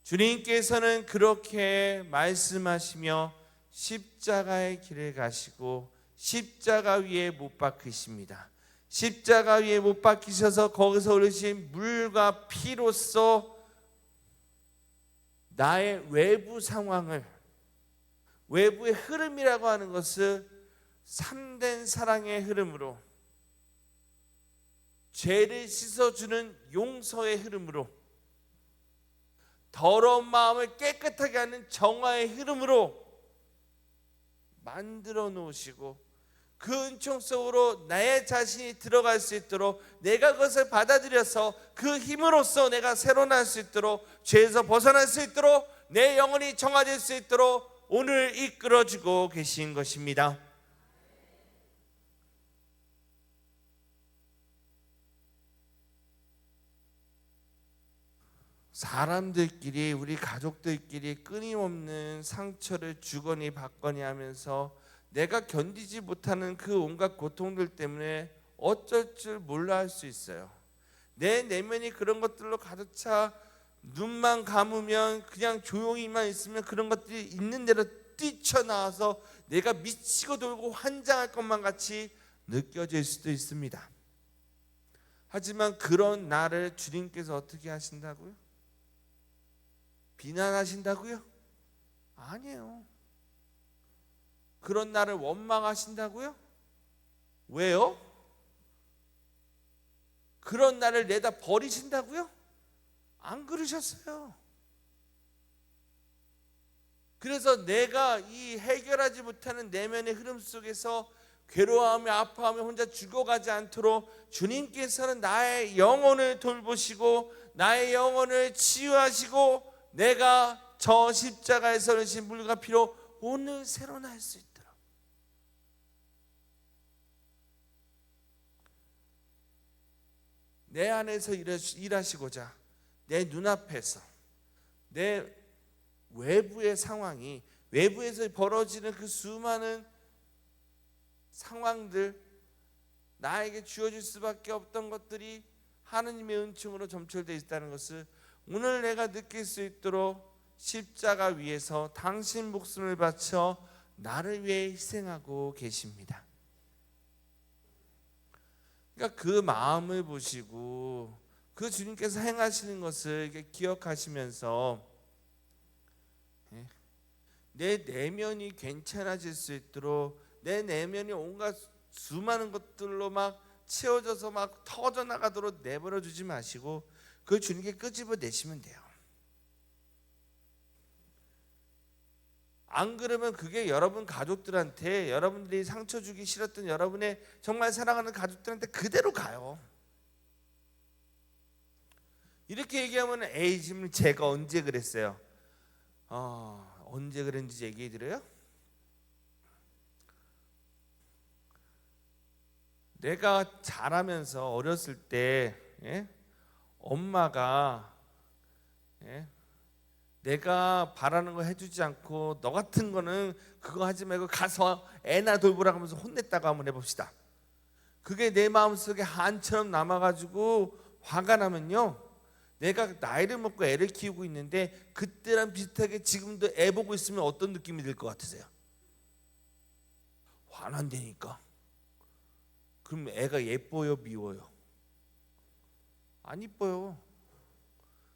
C: 주님께서는 그렇게 말씀하시며 십자가의 길을 가시고 십자가 위에 못 박히십니다. 십자가 위에 못 박히셔서 거기서 흐르신 물과 피로써 나의 외부 상황을, 외부의 흐름이라고 하는 것을 참된 사랑의 흐름으로, 죄를 씻어주는 용서의 흐름으로, 더러운 마음을 깨끗하게 하는 정화의 흐름으로 만들어 놓으시고, 그 은총 속으로 나의 자신이 들어갈 수 있도록, 내가 그것을 받아들여서 그 힘으로써 내가 새로 날 수 있도록, 죄에서 벗어날 수 있도록, 내 영혼이 정화될 수 있도록 오늘 이끌어주고 계신 것입니다. 사람들끼리, 우리 가족들끼리 끊임없는 상처를 주거니 받거니 하면서 내가 견디지 못하는 그 온갖 고통들 때문에 어쩔 줄 몰라 할 수 있어요. 내 내면이 그런 것들로 가득 차 눈만 감으면, 그냥 조용히만 있으면 그런 것들이 있는 대로 뛰쳐나와서 내가 미치고 돌고 환장할 것만 같이 느껴질 수도 있습니다. 하지만 그런 나를 주님께서 어떻게 하신다고요? 비난하신다고요? 아니에요. 그런 나를 원망하신다고요? 왜요? 그런 나를 내다 버리신다고요? 안 그러셨어요. 그래서 내가 이 해결하지 못하는 내면의 흐름 속에서 괴로워하며 아파하며 혼자 죽어가지 않도록 주님께서는 나의 영혼을 돌보시고 나의 영혼을 치유하시고, 내가 저 십자가에서 흘리신 물과 피로 오늘 새로 날 수 있도록, 내 안에서 일하시고자 내 눈앞에서, 내 외부의 상황이, 외부에서 벌어지는 그 수많은 상황들, 나에게 주어질 수밖에 없던 것들이 하느님의 은총으로 점철되어 있다는 것을 오늘 내가 느낄 수 있도록 십자가 위에서 당신 목숨을 바쳐 나를 위해 희생하고 계십니다. 그러니까 그 마음을 보시고 그 주님께서 행하시는 것을 이렇게 기억하시면서 내 내면이 괜찮아질 수 있도록, 내 내면이 온갖 수많은 것들로 막 채워져서 막 터져나가도록 내버려 두지 마시고 그 주님께 끄집어 내시면 돼요. 안 그러면 그게 여러분 가족들한테, 여러분들이 상처 주기 싫었던 여러분의 정말 사랑하는 가족들한테 그대로 가요. 이렇게 얘기하면 에이 지금 제가 언제 그랬어요? 언제 그랬는지 얘기해 드려요? 내가 자라면서 어렸을 때 엄마가 내가 바라는 거 해주지 않고 너 같은 거는 그거 하지 말고 가서 애나 돌보라고 하면서 혼냈다고 한번 해봅시다. 그게 내 마음속에 한처럼 남아가지고 화가 나면요, 내가 나이를 먹고 애를 키우고 있는데 그때랑 비슷하게 지금도 애 보고 있으면 어떤 느낌이 들 것 같으세요? 화난다니까. 그럼 애가 예뻐요, 미워요? 안 이뻐요.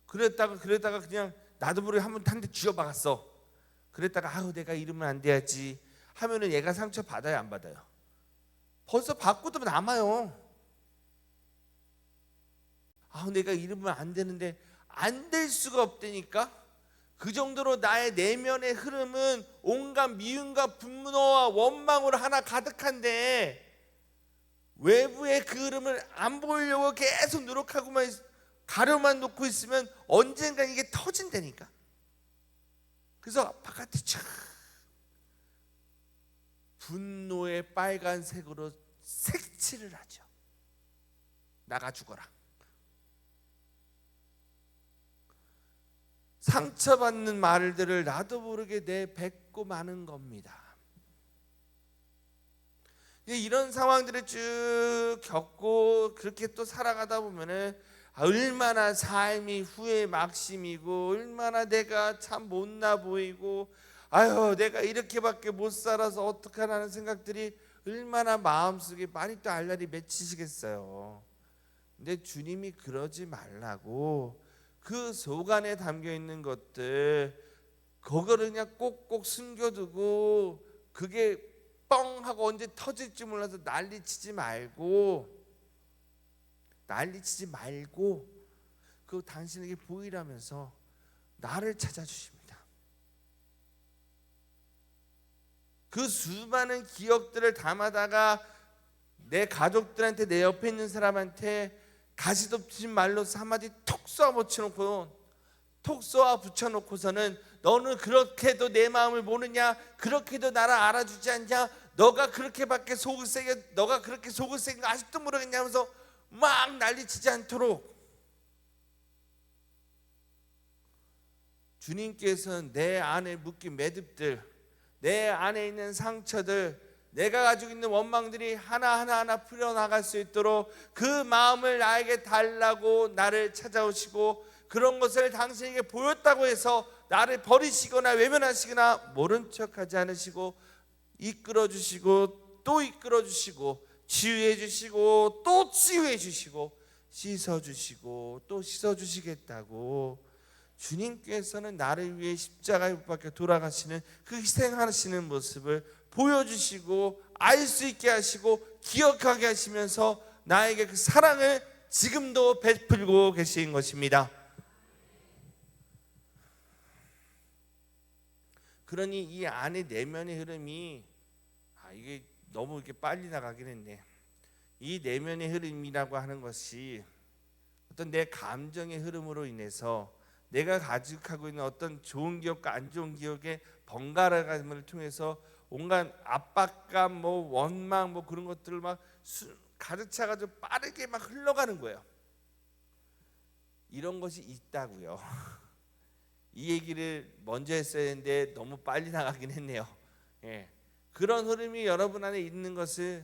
C: 그랬다가 그냥 나도 모르게 한번 한 대 쥐어박았어. 그랬다가 아우 내가 이러면 안 돼야지 하면은 얘가 상처 받아요, 안 받아요? 벌써 받고도 남아요. 아우 내가 이러면 안 되는데 안 될 수가 없다니까. 그 정도로 나의 내면의 흐름은 온갖 미움과 분노와 원망으로 하나 가득한데, 외부의 그 흐름을 안 보이려고 계속 노력하고만 가려만 놓고 있으면 언젠가 이게 터진다니까. 그래서 바깥에 촥 분노의 빨간색으로 색칠을 하죠. 나가 죽어라. 상처받는 말들을 나도 모르게 내뱉고 마는 겁니다. 이런 상황들을 쭉 겪고 그렇게 또 살아가다 보면은 얼마나 삶이 후회 막심이고, 얼마나 내가 참 못나 보이고, 아유 내가 이렇게밖에 못 살아서 어떡하나 하는 생각들이 얼마나 마음속에 많이 또 알날이 맺히시겠어요. 근데 주님이 그러지 말라고 그 속 안에 담겨 있는 것들 그거를 그냥 꼭꼭 숨겨두고 그게 뻥 하고 언제 터질지 몰라서 난리치지 말고 그 당신에게 보이라면서 나를 찾아주십니다. 그 수많은 기억들을 담아다가 내 가족들한테 내 옆에 있는 사람한테 가시덮친 말로 한마디 톡 쏘아 붙여놓고서는 너는 그렇게도 내 마음을 모르냐? 그렇게도 나를 알아주지 않냐? 너가 그렇게밖에 속을 새겨 너가 그렇게 속을 새긴 거 아직도 모르겠냐면서 막 난리치지 않도록 주님께서는 내 안에 묶인 매듭들, 내 안에 있는 상처들, 내가 가지고 있는 원망들이 하나하나 풀어나갈 수 있도록 그 마음을 나에게 달라고 나를 찾아오시고 그런 것을 당신에게 보였다고 해서 나를 버리시거나 외면하시거나 모른 척하지 않으시고 이끌어주시고 또 이끌어주시고 치유해주시고 또 치유해주시고 씻어주시고 또 씻어주시겠다고 주님께서는 나를 위해 십자가에 못 박혀 돌아가시는 그 희생하시는 모습을 보여주시고 알 수 있게 하시고 기억하게 하시면서 나에게 그 사랑을 지금도 베풀고 계신 것입니다. 그러니 이 안에 내면의 흐름이 이게 너무 이렇게 빨리 나가긴 했네. 이 내면의 흐름이라고 하는 것이 어떤 내 감정의 흐름으로 인해서 내가 가지고 있는 어떤 좋은 기억과 안 좋은 기억의 번갈아감을 통해서 온갖 압박감, 원망, 그런 것들을 막 가득 차가지고 빠르게 막 흘러가는 거예요. 이런 것이 있다고요. 이 얘기를 먼저 했어야 했는데 너무 빨리 나가긴 했네요. 그런 흐름이 여러분 안에 있는 것을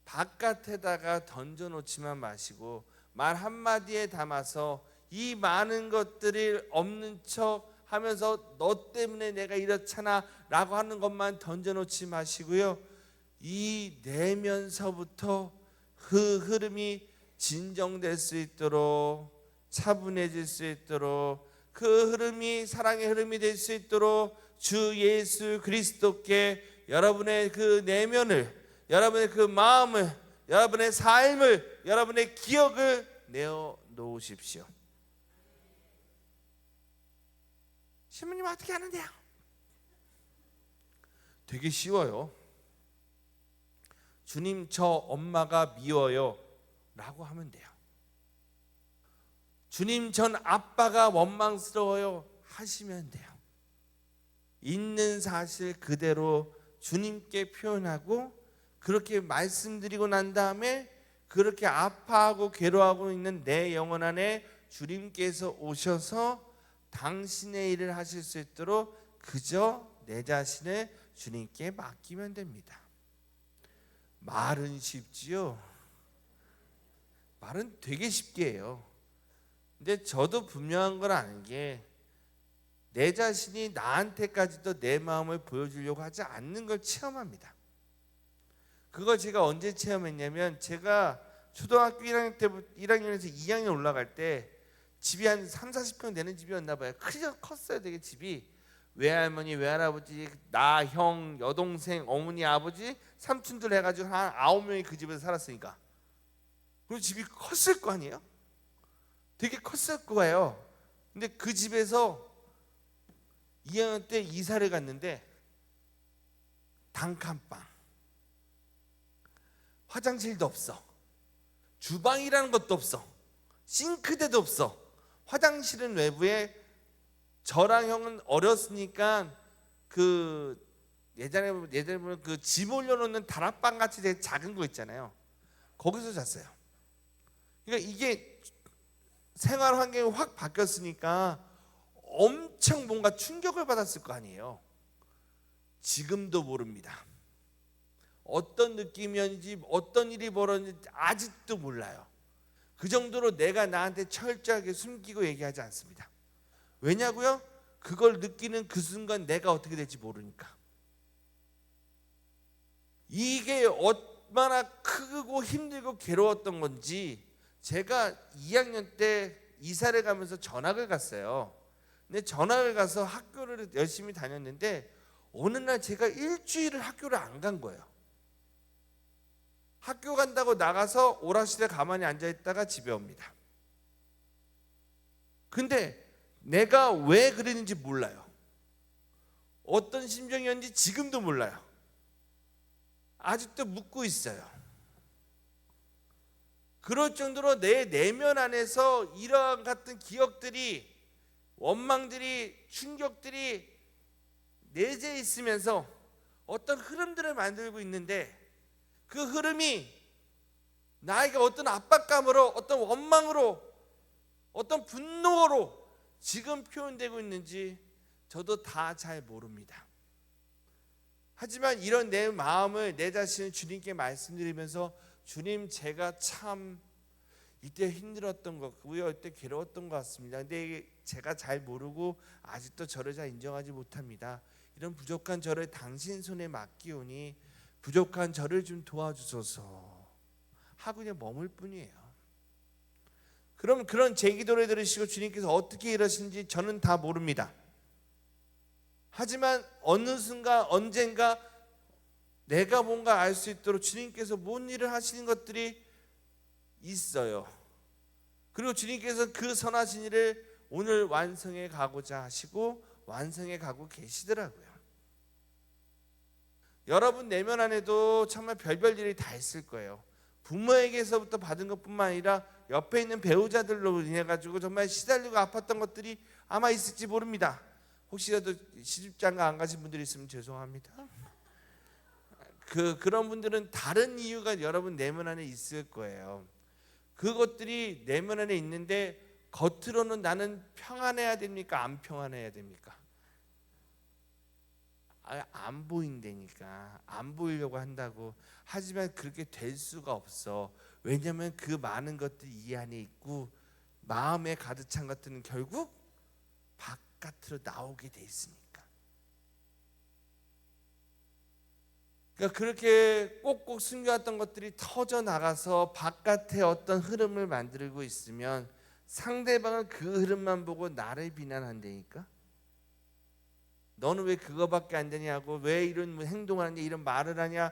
C: 바깥에다가 던져놓지만 마시고 말 한마디에 담아서 이 많은 것들이 없는 척 하면서 너 때문에 내가 이렇잖아 라고 하는 것만 던져놓지 마시고요, 이 내면서부터 그 흐름이 진정될 수 있도록 차분해질 수 있도록 그 흐름이 사랑의 흐름이 될 수 있도록 주 예수 그리스도께 여러분의 그 내면을, 여러분의 그 마음을, 여러분의 삶을, 여러분의 기억을 내어놓으십시오. 신부님 어떻게 하는데요? 되게 쉬워요. 주님 저 엄마가 미워요 라고 하면 돼요. 주님 전 아빠가 원망스러워요 하시면 돼요. 있는 사실 그대로 주님께 표현하고 그렇게 말씀드리고 난 다음에 그렇게 아파하고 괴로워하고 있는 내 영혼 안에 주님께서 오셔서 당신의 일을 하실 수 있도록 그저 내 자신을 주님께 맡기면 됩니다. 말은 쉽지요. 말은 되게 쉽게 해요. 근데 저도 분명한 걸 아는 게 내 자신이 나한테까지도 내 마음을 보여주려고 하지 않는 걸 체험합니다. 그걸 제가 언제 체험했냐면 제가 초등학교 1학년 때부터 1학년에서 2학년 올라갈 때 집이 한 3, 40평 되는 집이었나 봐요. 컸어요 되게 집이. 외할머니, 외할아버지, 나, 형, 여동생, 어머니, 아버지, 삼촌들 해가지고 한 9명이 그 집에서 살았으니까. 그리고 집이 컸을 거 아니에요? 되게 컸을 거예요. 근데 그 집에서 2학년 때 이사를 갔는데 단칸방, 화장실도 없어, 주방이라는 것도 없어, 싱크대도 없어. 화장실은 외부에 저랑 형은 어렸으니까 그 예전에 보면 그 짐 올려놓는 다락방 같이 되게 작은 거 있잖아요. 거기서 잤어요. 그러니까 이게 생활 환경이 확 바뀌었으니까 엄청 뭔가 충격을 받았을 거 아니에요. 지금도 모릅니다. 어떤 느낌이었는지 어떤 일이 벌어졌는지 아직도 몰라요. 그 정도로 내가 나한테 철저하게 숨기고 얘기하지 않습니다. 왜냐고요? 그걸 느끼는 그 순간 내가 어떻게 될지 모르니까. 이게 얼마나 크고 힘들고 괴로웠던 건지 제가 2학년 때 이사를 가면서 전학을 갔어요. 근데 전학을 가서 학교를 열심히 다녔는데 어느 날 제가 일주일을 학교를 안 간 거예요. 학교 간다고 나가서 오락실에 가만히 앉아있다가 집에 옵니다. 근데 내가 왜 그랬는지 몰라요. 어떤 심정이었는지 지금도 몰라요. 아직도 묻고 있어요. 그럴 정도로 내 내면 안에서 이러한 같은 기억들이, 원망들이, 충격들이 내재해 있으면서 어떤 흐름들을 만들고 있는데, 그 흐름이 나에게 어떤 압박감으로, 어떤 원망으로, 어떤 분노로 지금 표현되고 있는지 저도 다 잘 모릅니다. 하지만 이런 내 마음을, 내 자신을 주님께 말씀드리면서, 주님, 제가 참 이때 힘들었던 것, 이때 괴로웠던 것 같습니다. 근데 제가 잘 모르고 아직도 저를 잘 인정하지 못합니다. 이런 부족한 저를 당신 손에 맡기오니 부족한 저를 좀 도와주소서 하고 그냥 머물 뿐이에요. 그럼 그런 제 기도를 들으시고 주님께서 어떻게 이러시는지 저는 다 모릅니다. 하지만 어느 순간 언젠가 내가 뭔가 알 수 있도록 주님께서 뭔 일을 하시는 것들이 있어요. 그리고 주님께서 그 선하신 일을 오늘 완성해 가고자 하시고 완성해 가고 계시더라고요. 여러분 내면 안에도 정말 별별 일이 다 있을 거예요. 부모에게서부터 받은 것뿐만 아니라 옆에 있는 배우자들로 인해 가지고 정말 시달리고 아팠던 것들이 아마 있을지 모릅니다. 혹시라도 시집장가 안 가신 분들이 있으면 죄송합니다. 그런 분들은 다른 이유가 여러분 내면 안에 있을 거예요. 그것들이 내면 안에 있는데 겉으로는 나는 평안해야 됩니까? 안 평안해야 됩니까? 안 보인다니까. 안 보이려고 한다고. 하지만 그렇게 될 수가 없어. 왜냐하면 그 많은 것들이 이 안에 있고 마음에 가득 찬 것들은 결국 바깥으로 나오게 돼 있으니까. 그러니까 그렇게 꼭꼭 숨겨왔던 것들이 터져 나가서 바깥에 어떤 흐름을 만들고 있으면 상대방은 그 흐름만 보고 나를 비난한다니까. 너는 왜 그거밖에 안 되냐고, 왜 이런 행동을 하냐, 이런 말을 하냐,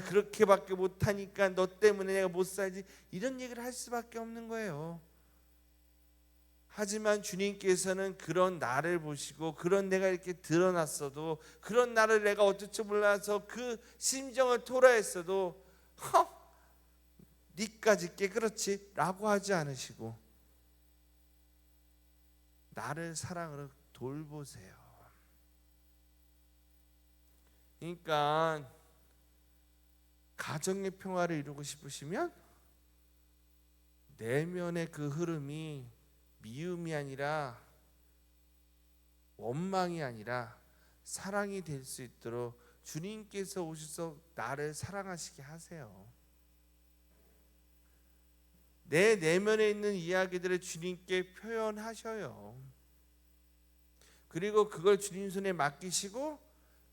C: 그렇게밖에 못하니까 너 때문에 내가 못 살지, 이런 얘기를 할 수밖에 없는 거예요. 하지만 주님께서는 그런 나를 보시고, 그런 내가 이렇게 드러났어도, 그런 나를 내가 어쩔 줄 몰라서 그 심정을 토로했어도 니까짓 게 그렇지 라고 하지 않으시고 나를 사랑으로 돌보세요. 그러니까 가정의 평화를 이루고 싶으시면 내면의 그 흐름이 미움이 아니라 원망이 아니라 사랑이 될 수 있도록 주님께서 오셔서 나를 사랑하시게 하세요. 내 내면에 있는 이야기들을 주님께 표현하셔요. 그리고 그걸 주님 손에 맡기시고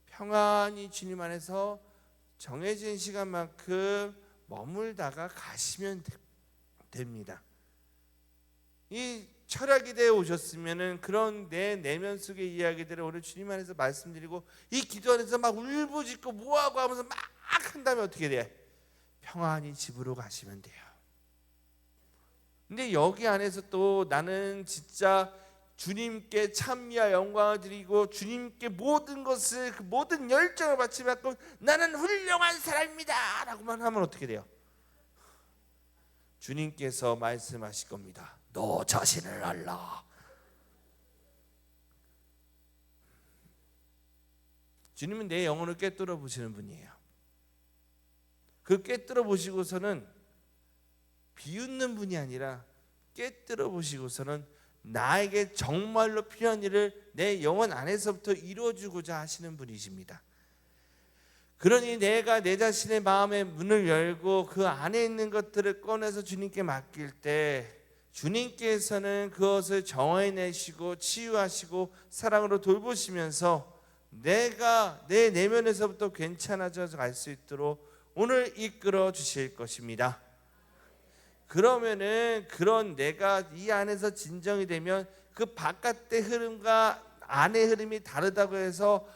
C: 평안히 주님 안에서 정해진 시간만큼 머물다가 가시면 됩니다. 이 철학이 되어 오셨으면은 그런 내 내면 속의 이야기들을 오늘 주님 안에서 말씀드리고 이 기도 안에서 막 울부짖고 뭐하고 하면서 막 한다면 어떻게 돼? 평안히 집으로 가시면 돼요. 근데 여기 안에서 또 나는 진짜 주님께 찬미와 영광을 드리고 주님께 모든 것을, 그 모든 열정을 바치고 나는 훌륭한 사람입니다 라고만 하면 어떻게 돼요? 주님께서 말씀하실 겁니다. 너 자신을 알라. 주님은 내 영혼을 꿰뚫어 보시는 분이에요. 그 꿰뚫어 보시고서는 비웃는 분이 아니라 꿰뚫어 보시고서는 나에게 정말로 필요한 일을 내 영혼 안에서부터 이루어주고자 하시는 분이십니다. 그러니 내가 내 자신의 마음의 문을 열고 그 안에 있는 것들을 꺼내서 주님께 맡길 때 주님께서는 그것을 정화해내시고 치유하시고 사랑으로 돌보시면서 내가 내 내면에서부터 괜찮아져 갈 수 있도록 오늘 이끌어 주실 것입니다. 그러면은 그런 내가 이 안에서 진정이 되면 그 바깥의 흐름과 안의 흐름이 다르다고 해서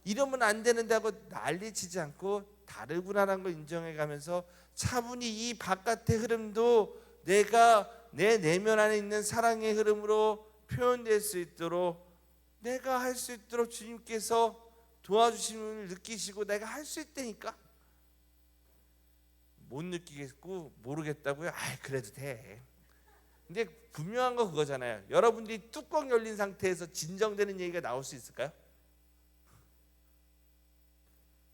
C: 이러면 안 되는데 하고 난리치지 않고 다르구나라는 걸 인정해 가면서 차분히 이 바깥의 흐름도 내가 내 내면 안에 있는 사랑의 흐름으로 표현될 수 있도록 내가 할 수 있도록 주님께서 도와주심을 느끼시고 내가 할 수 있다니까. 못 느끼겠고 모르겠다고요? 그래도 돼. 근데 분명한 거 그거잖아요. 여러분들이 뚜껑 열린 상태에서 진정되는 얘기가 나올 수 있을까요?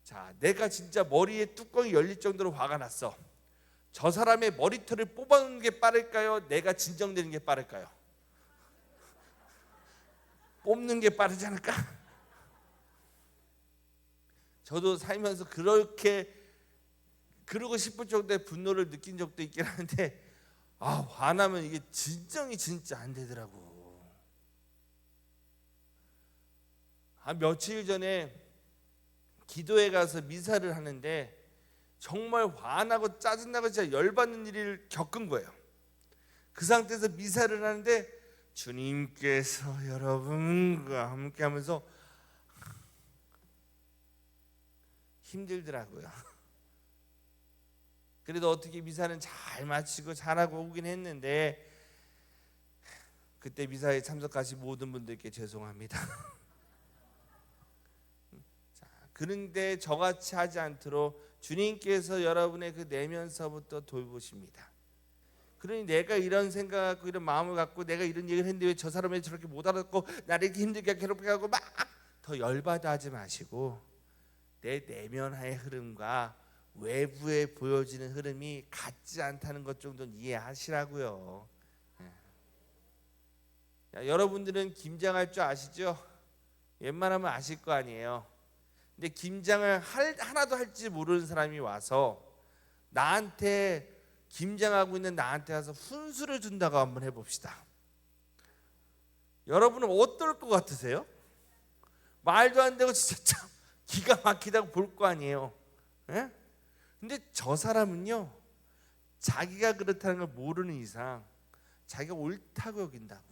C: 자, 내가 진짜 머리에 뚜껑이 열릴 정도로 화가 났어. 저 사람의 머리털을 뽑아놓는 게 빠를까요? 내가 진정되는 게 빠를까요? 뽑는 게 빠르지 않을까? 저도 살면서 그렇게 그러고 싶을 정도의 분노를 느낀 적도 있긴 한데 화나면 이게 진정이 진짜 안 되더라고. 한 며칠 전에 기도회 가서 미사를 하는데 정말 화나고 짜증나고 진짜 열받는 일을 겪은 거예요. 그 상태에서 미사를 하는데 주님께서 여러분과 함께 하면서 힘들더라고요. 그래도 어떻게 미사는 잘 마치고 잘하고 오긴 했는데 그때 미사에 참석하신 모든 분들께 죄송합니다. 자, 그런데 저같이 하지 않도록 주님께서 여러분의 그 내면서부터 돌보십니다. 그러니 내가 이런 생각 갖고 이런 마음을 갖고 내가 이런 얘기를 했는데 왜 저 사람이 저렇게 못 알아듣고 나를 이렇게 힘들게 괴롭게 하고 막 더 열받아 하지 마시고 내 내면의 흐름과 외부에 보여지는 흐름이 같지 않다는 것 정도는 이해하시라고요. 여러분들은 김장할 줄 아시죠? 웬만하면 아실 거 아니에요. 근데 김장을 하나도 할지 모르는 사람이 와서 나한테 김장하고 있는 나한테 와서 훈수를 준다고 한번 해봅시다. 여러분은 어떨 것 같으세요? 말도 안 되고 진짜 참 기가 막히다고 볼 거 아니에요. 예? 근데 저 사람은요, 자기가 그렇다는 걸 모르는 이상 자기가 옳다고 여긴다고.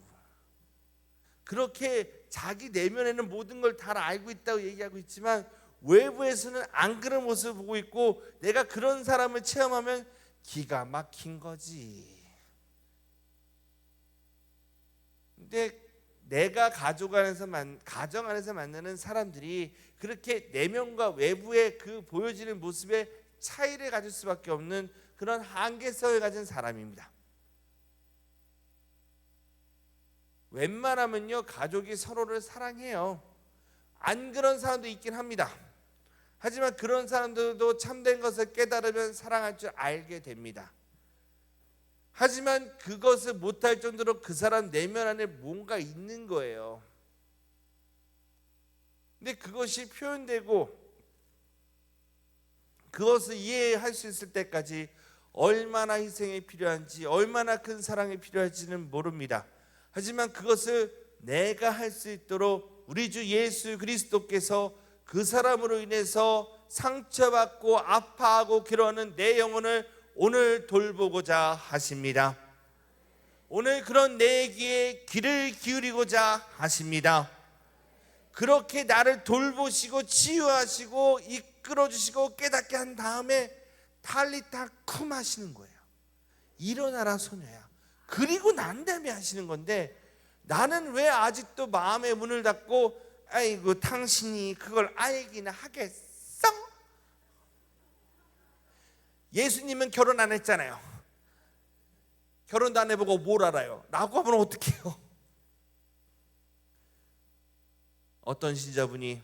C: 그렇게 자기 내면에는 모든 걸 다 알고 있다고 얘기하고 있지만 외부에서는 안 그런 모습을 보고 있고 내가 그런 사람을 체험하면 기가 막힌 거지. 근데 내가 가정 안에서 만나는 사람들이 그렇게 내면과 외부의 그 보여지는 모습에 차이를 가질 수밖에 없는 그런 한계성을 가진 사람입니다. 웬만하면요 가족이 서로를 사랑해요. 안 그런 사람도 있긴 합니다. 하지만 그런 사람들도 참된 것을 깨달으면 사랑할 줄 알게 됩니다. 하지만 그것을 못할 정도로 그 사람 내면 안에 뭔가 있는 거예요. 근데 그것이 표현되고 그것을 이해할 수 있을 때까지 얼마나 희생이 필요한지 얼마나 큰 사랑이 필요할지는 모릅니다. 하지만 그것을 내가 할 수 있도록 우리 주 예수 그리스도께서 그 사람으로 인해서 상처받고 아파하고 괴로워하는 내 영혼을 오늘 돌보고자 하십니다. 오늘 그런 내 귀에 귀를 기울이고자 하십니다. 그렇게 나를 돌보시고 치유하시고 이끌어주시고 깨닫게 한 다음에 탈리타 쿰 하시는 거예요. 일어나라 소녀야. 그리고 난 다음에 하시는 건데 나는 왜 아직도 마음의 문을 닫고 아이고 당신이 그걸 알기나 하겠어? 예수님은 결혼 안 했잖아요. 결혼도 안 해보고 뭘 알아요? 라고 하면 어떡해요? 어떤 신자분이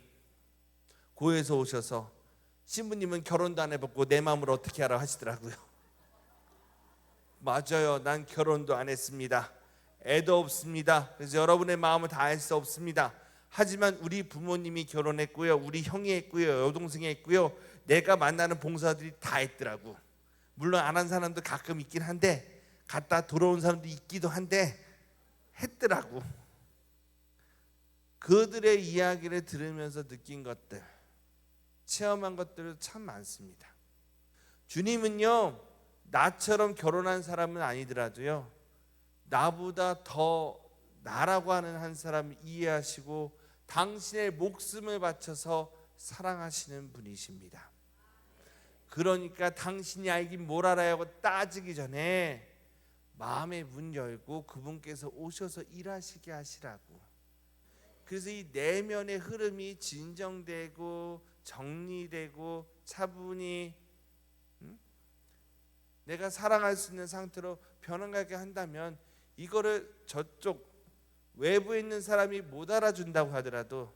C: 고에서 오셔서 신부님은 결혼도 안 해보고 내 마음을 어떻게 알아 하시더라고요. 맞아요. 난 결혼도 안 했습니다. 애도 없습니다. 그래서 여러분의 마음을 다 알 수 없습니다. 하지만 우리 부모님이 결혼했고요, 우리 형이 했고요, 여동생이 했고요, 내가 만나는 봉사들이 다 했더라고. 물론 안 한 사람도 가끔 있긴 한데 갔다 돌아온 사람도 있기도 한데 했더라고. 그들의 이야기를 들으면서 느낀 것들, 체험한 것들은 참 많습니다. 주님은요, 나처럼 결혼한 사람은 아니더라도요, 나보다 더 나라고 하는 한 사람을 이해하시고 당신의 목숨을 바쳐서 사랑하시는 분이십니다. 그러니까 당신이 알긴 뭘 알아야 하고 따지기 전에 마음의 문 열고 그분께서 오셔서 일하시게 하시라고. 그래서 이 내면의 흐름이 진정되고 정리되고 차분히 내가 사랑할 수 있는 상태로 변화가게 한다면, 이거를 저쪽 외부에 있는 사람이 못 알아준다고 하더라도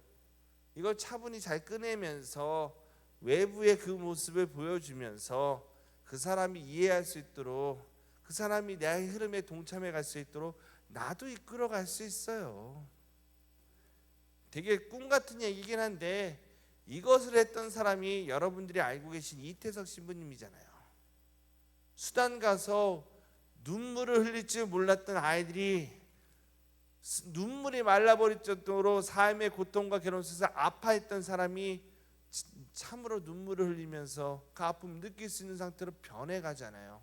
C: 이걸 차분히 잘 꺼내면서 외부의 그 모습을 보여주면서 그 사람이 이해할 수 있도록, 그 사람이 내 흐름에 동참해 갈 수 있도록 나도 이끌어 갈 수 있어요. 되게 꿈 같은 얘기긴 한데, 이것을 했던 사람이 여러분들이 알고 계신 이태석 신부님이잖아요. 수단 가서 눈물을 흘릴 줄 몰랐던 아이들이 눈물이 말라버릴 정도로 삶의 고통과 괴로움 속에서 아파했던 사람이 참으로 눈물을 흘리면서 그 아픔을 느낄 수 있는 상태로 변해가잖아요.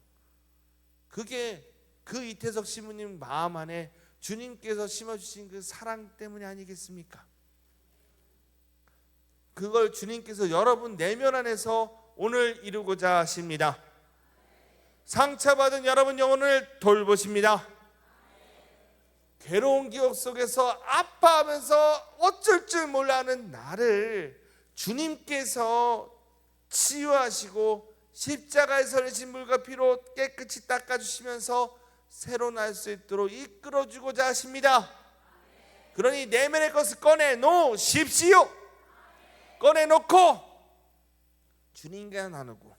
C: 그게 그 이태석 신부님 마음 안에 주님께서 심어주신 그 사랑 때문이 아니겠습니까? 그걸 주님께서 여러분 내면 안에서 오늘 이루고자 하십니다. 상처받은 여러분 영혼을 돌보십니다. 괴로운 기억 속에서 아파하면서 어쩔 줄 몰라하는 나를 주님께서 치유하시고 십자가에 서리신 물과 피로 깨끗이 닦아주시면서 새로 날 수 있도록 이끌어주고자 하십니다. 그러니 내면의 것을 꺼내놓으십시오. 꺼내놓고 주님과 나누고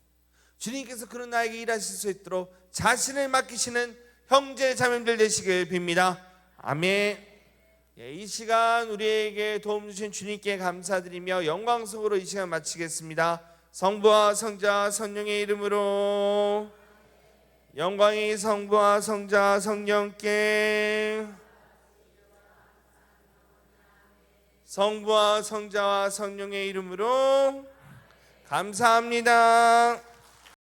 C: 주님께서 그런 나에게 일하실 수 있도록 자신을 맡기시는 형제 자매들 되시길 빕니다. 아멘. 이 시간 우리에게 도움 주신 주님께 감사드리며 영광스러워 이 시간 마치겠습니다. 성부와 성자 성령의 이름으로. 영광이 성부와 성자 성령께. 성부와 성자와 성령의 이름으로 감사합니다.